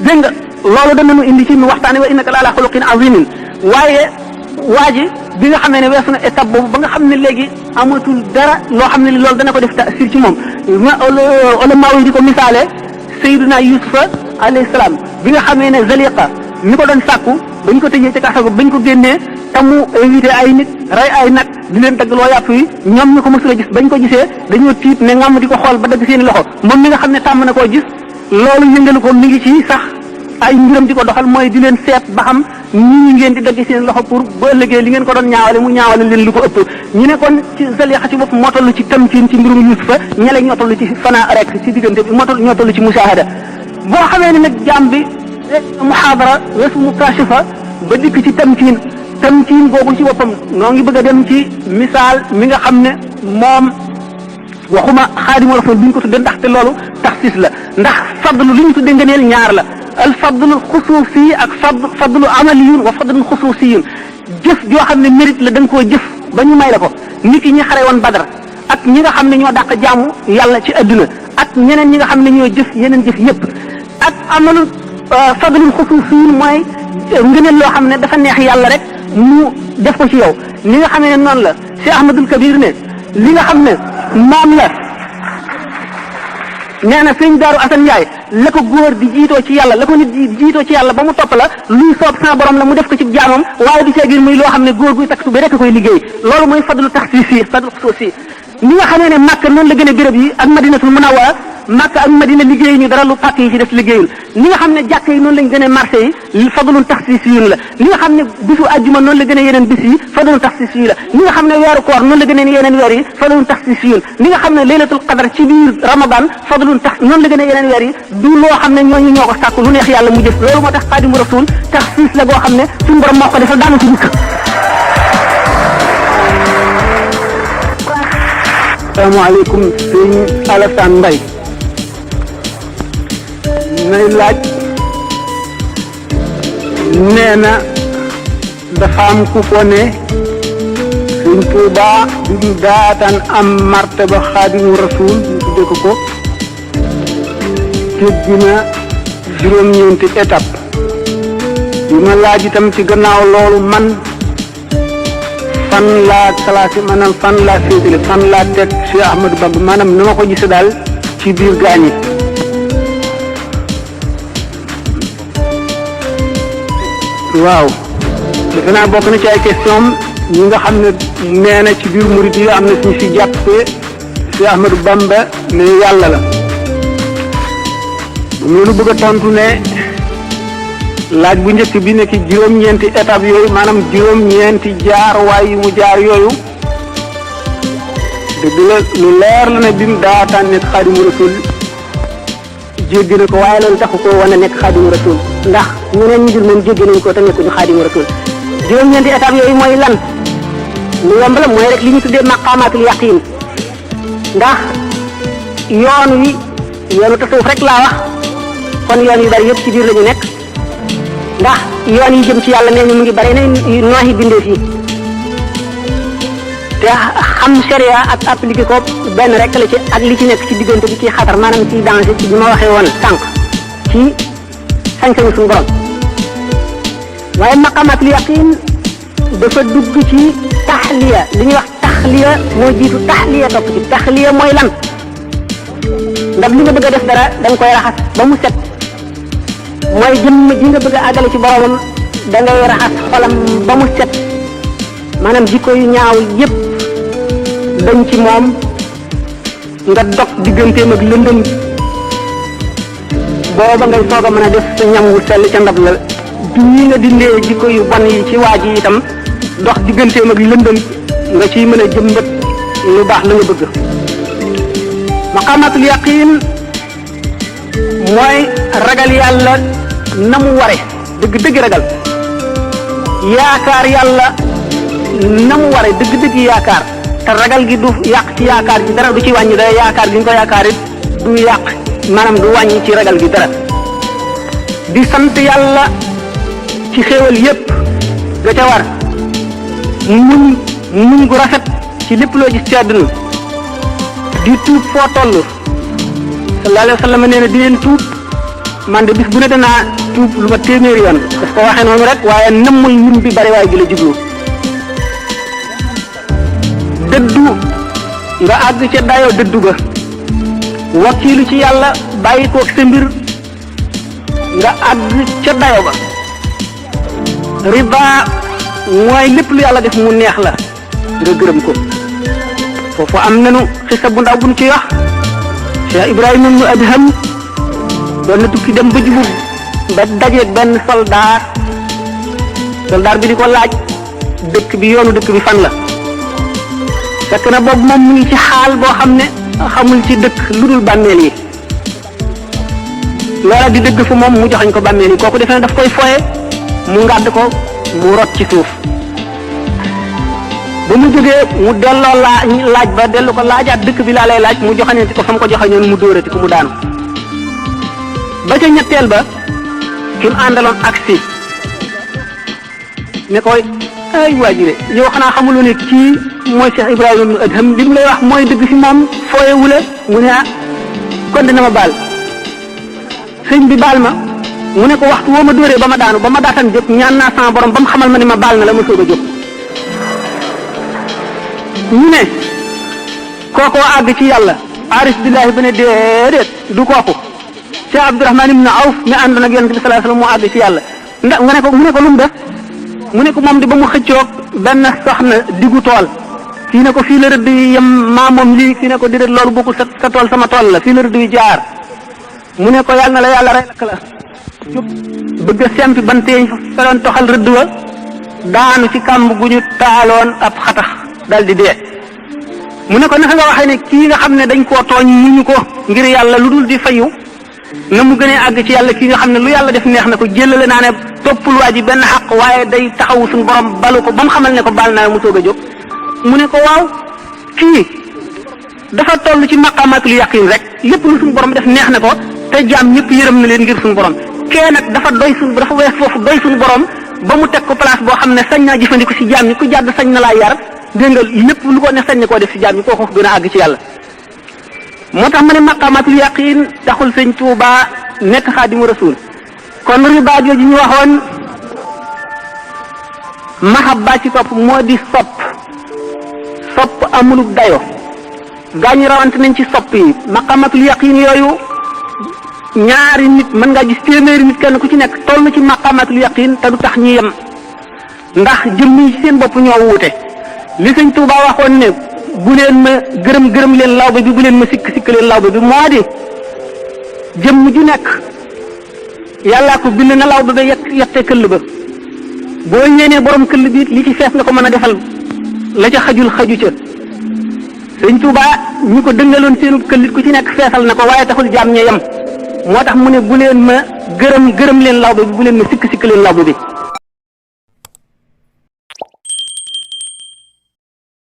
S5: dégg nga loolu danañu indi ci nu waxtaane wa innaka la ala xuluqin azimin waaye waa ji bi nga xamee ne weesu na étape boobu ba nga xam ne léegi amatul dara loo xam ne li loolu dana ko def tasir ci moom ulama yi di ko misaale Sayyiduna Yusufa alayhi salaam bi nga xamee ne Zaliqa mi ko doon sàkku bañ ko tëjee ci kaso ba bañ ko génnee te mu invité ay nit rey ay nag di leen dagg loo yàpp yi ñoom ñu ko mësul a gis bañ ko gisee dañoo tiit ne ngàmm di ko xool ba dagg seeni loxo moom mi nga xam ne tàmm na koo gis loolu yëngalu ko mi ngi ci sax ay mbiram di ko doxal mooy di leen seet ba xam ñi ngeen di dagg seen loxo pour ba ëllëgee li ngeen ko doon ñaawale mu ñaawale leen lu ko ëpp ñu ne kon ci Zaliqa ci bopp moo toll ci tamkiin ci mbirum Yusufa ñele ñoo toll ci fanaa rek ci diggante bi ñoo toll ci musaahada boo xamee ne nag jaam bi muhaadara weesu mukaashifa ba dikk ci tamkiin googu ci boppam noo ngi bëgg a dem ci misaal mi nga xam ne moom waxuma xaadimu rasul bi ñu ko tuddee ndaxte loolu taxsis la ndax fadlu li ñu tuddee ngëneel ñaar la al fadlu xusuusi ak fadlu amaliyun wa fadlu xusuusiyun jëf joo xam ne mérite la da nga koo jëf ba ñu may la ko nit ki ñi xare woon Badar ak ñi nga xam ne ñoo dàq jaamu yàlla ci adduna ak ñeneen ñi nga xam ne ñoo jëf yeneen jëf yépp ak amalu fadlul xusuusiyun mooy ngëneel loo xam ne dafa neex yàlla rek mu def ko ci yow li nga xam ne noonu la Cheikh Ahmadul Kabir ne li nga xam ne moom la nee na sëñ Daaru Asan Njaay la ko góor di jiitoo ci yàlla la ko nit di jiitoo ci yàlla ba mu topp la luy soob sa borom la mu def ko ci jaamam waaye du see gir muy loo xam ne góor guy takk su ba rek koy liggéey loolu mooy fadlu taxsiisi fadlu xusuusi ni nga xamee ne Makka noonu la gën a béréb yi ak Madinatul Munawwara Makka ak Madina liggéey ñu dara lu pàkk yi ci def liggéeyul ni nga xam ne jàkk yi noonu lañ gën a marché yi fadlul taxsiisiyun la ni nga xam ne bisu àjjuma noonu la gën a yeneen bis yi fadlul taxsiisiyun la ni nga xam ne weeru koor noonu la gën a yeneen weer yi fadlul taxsiisiyun ni nga xam ne laylatul qadar ci biir Ramadan fadlul tax noonu la gën a yeneen weer yi du loo xam ne ñooñu ñoo ko sàkk lu neex yàlla mu jëf loolu moo tax Xaadimu Rasuul taxsiis la goo xam ne suñu borom moo ko defal daanu ci dikk. asalaamaaleykum sëñ Alassane Mbaye may laaj nee na dafa am ku ko ne Sëñ Tuuba bi mu daataan am martaba Xaadimu Rasuul ñu tuddee ko jéggi na juróom-ñeenti étape bi ma laaj itam ci gannaaw loolu man fan laa classé maanaam fan laa féetale fan laa teg Cheikh Ahmadou Bamba maanaam ni ma ko gisee daal ci biir gaañ yi waaw defe naa bokk na ci ay question ñi nga xam ne nee na ci biir murid yi am na suñu si jàppee Cheikh Ahmadou Bamba ne yàlla la moom la ñu bëgg a tontu ne laaj bu njëkk bi nekk juróom-ñeenti étape yooyu maanaam juróom-ñeenti jaar waay yu mu jaar yooyu dëgg la lu leer la ne bi mu daataan nekk Xaadimu Rasuul jéggi na ko waaye loolu taxu ko wane nekk Xaadimu Rasuul ndax ñeneen ñi dul moom jéggi nañ ko te nekkuñu Xaadimu Rasuul juróom-ñeenti étape yooyu mooy lan lu yomb la mooy rek li ñu tuddee maqaamaatul yaqiin ndax yoon wi yoonu tasawuf rek laa wax kon yoon yu bari yëpp ci biir la ñu nekk ndax yoon yi jëm ci yàlla nee ñu mu ngi bari na nooxi bindeef yi te xam sharia ak appliqué ko benn rek la ci ak li ci nekk ci diggante bi ci xatar maanaam ci danger ci bi ma waxee woon sànq ci sañ-sañu suñu borom waaye maqamatul yaqin dafa dugg ci taxliya li ñuy wax taxliya moo jiitu taxliya topp ci taxliya mooy lan ndax li nga bëgg a def dara da nga koy raxas ba mu set mooy jëmm ji nga bëgg a àggale ci boromam da ngay raxas xolam ba mu set maanaam jikko yu ñaaw yépp dañ ci moom nga dog digganteem ak lëndëm booba ngay soog a mën a def sa ñam wu sell ca ndab la yi nga dindee jikko yu bon yi ci waa ji itam dox digganteem ak lëndëm nga ciy mën a jëmbat lu baax la nga bëgg maqamatul yaqin mooy ragal yàlla na mu ware dëgg-dëgg ragal yaakaar yàlla na mu ware dëgg-dëgg yaakaar te ragal gi du yàq ci yaakaar gi dara du ci wàññi dara yaakaar gi ñu ko yaakaar it du yàq maanaam du wàññi ci ragal gi dara di sant yàlla ci xéewal yépp ga ca war muñ gu rafet ci lépp loo gis ci àdduna di tuub foo toll sallallahu alayhi wa sallam nee na di leen tuub man de bis bu ne danaa tuub lu ma téeméeri yoon daf ko waxee noonu rek waaye nammul lim bi bari waaye gi la jublu dëddu nga àgg ca dayoo dëddu ga wakiilu ci yàlla bàyyi koog sa mbir nga àgg ca dayo ba riba mooy lépp lu yàlla def mu neex la nga gërëm ko foofu am nanu xisa bu ndaw bu ñu ci wax Cheikh Ibrahima ibnu Adham doon na tukki dem ba jubu ba dajeeg benn soldaar bi di ko laaj dëkk bi yoonu dëkk bi fan la fekk na boobu moom mu ngi ci xaal boo xam ne xamul ci dëkk lu dul bàmmeel yi loola di dëgg fu moom mu joxañ ko bàmmeel yi kooku defe na daf koy foye mu ngàdd ko mu rot ci suuf ba mu jógee mu delloo laaj ba dellu ko laajaat dëkk bi laa lay laaj mu joxañeeti ko fa mu ko joxañoon mu dóorati ko mu daanu ba ca ñetteel ba ki mu àndaloon aksi ne koy ay waajire yow xanaa xamuloo ne kii mooy Cheikh Ibrahima ibnu Adham li mu lay wax mooy dëgg fi moom fooyewule mu ne kon dina ma baal sëñ bi baal ma mu ne ko waxtu woo ma dóoree ba ma daanu ba ma daatan jóg ñaan naa sama borom ba mu xamal ma ne ma baal na la ma soog a jóg ñu ne kookoo àgg ci yàlla arif billahi ba ne déedéet du kooku Cheikh Abdourahman ibn Awf mi àndoon ak yonent bi sallallahu alayhi wasallam moo àgg ci yàlla ndax nga ne ko mu ne ko lu mu def mu ne ko moom di ba mu xëccoog benn soxna diggu tool fii ne ko fii la rëdd yi yem maa moom lii fii ne ko déedéet loolu bokkul sa tool sama tool la fii la rëdd yi jaar mu ne ko yàlla na la yàlla rey lakk la bëgg a sempi banteeñ fa doon toxal rëdd wa daanu ci kàmb gu ñu taaloon ab xatax dal di dee mu ne ko naka nga waxee ne kii nga xam ne dañ koo tooñ muñu ko ngir yàlla lu dul di fayu na mu gënee àgg ci yàlla kii nga xam ne lu yàlla def neex na ko jëlale naa ne toppul waa ji benn xaq waaye day taxawu suñu borom balu ko ba mu xamal ne ko baal naa mu soog a jóg mu ne ko waaw kii dafa toll ci maqamatul yaqin rek lépp lu suñu borom def neex na ko te jaam ñëpp yërëm na leen ngir suñu borom kee nag dafa wees foofu doy suñu borom ba mu teg ko place boo xam ne sañ naa jëfandiku si jaam ñi ku jàdd sañ na laa yar dégg nga lépp lu ko ne sañ na koo def si jaam ñi kooku gën a àgg ci yàlla moo tax ma ne maqamatul yaqin taxul sëñ Tuuba nekk xaadimu rasul kon riba jooju ñu waxoon mahabba ci topp moo di sopp amulub dayo gaañu rawante nañ ci sopp yi maqamatul yaqin yooyu ñaari nit mën ngaa gis téeméeri nit kenn ku ci nekk toll na ci maqamatul yaqin te du tax ñi yem ndax jëmm yi ci seen bopp ñoo wuute li sëñ Tuuba waxoon ne bu leen ma gërëm leen lawbe bi bu leen ma sikk leen lawbe bi moo di jëmm ju nekk yàllaa ko bind na lawbe ba yette këll ba boo ñeenee borom këll bi li ci fees nga ko mën a defal la ca xaju ca sëñ Tuuba ñi ko dëngaloon seenu këllit ku ci nekk feesal na ko waaye taxul jaam ñe yem moo tax mu ne bu leen ma gërëm leen lawbe bi bu leen ma sikk leen lawbe bi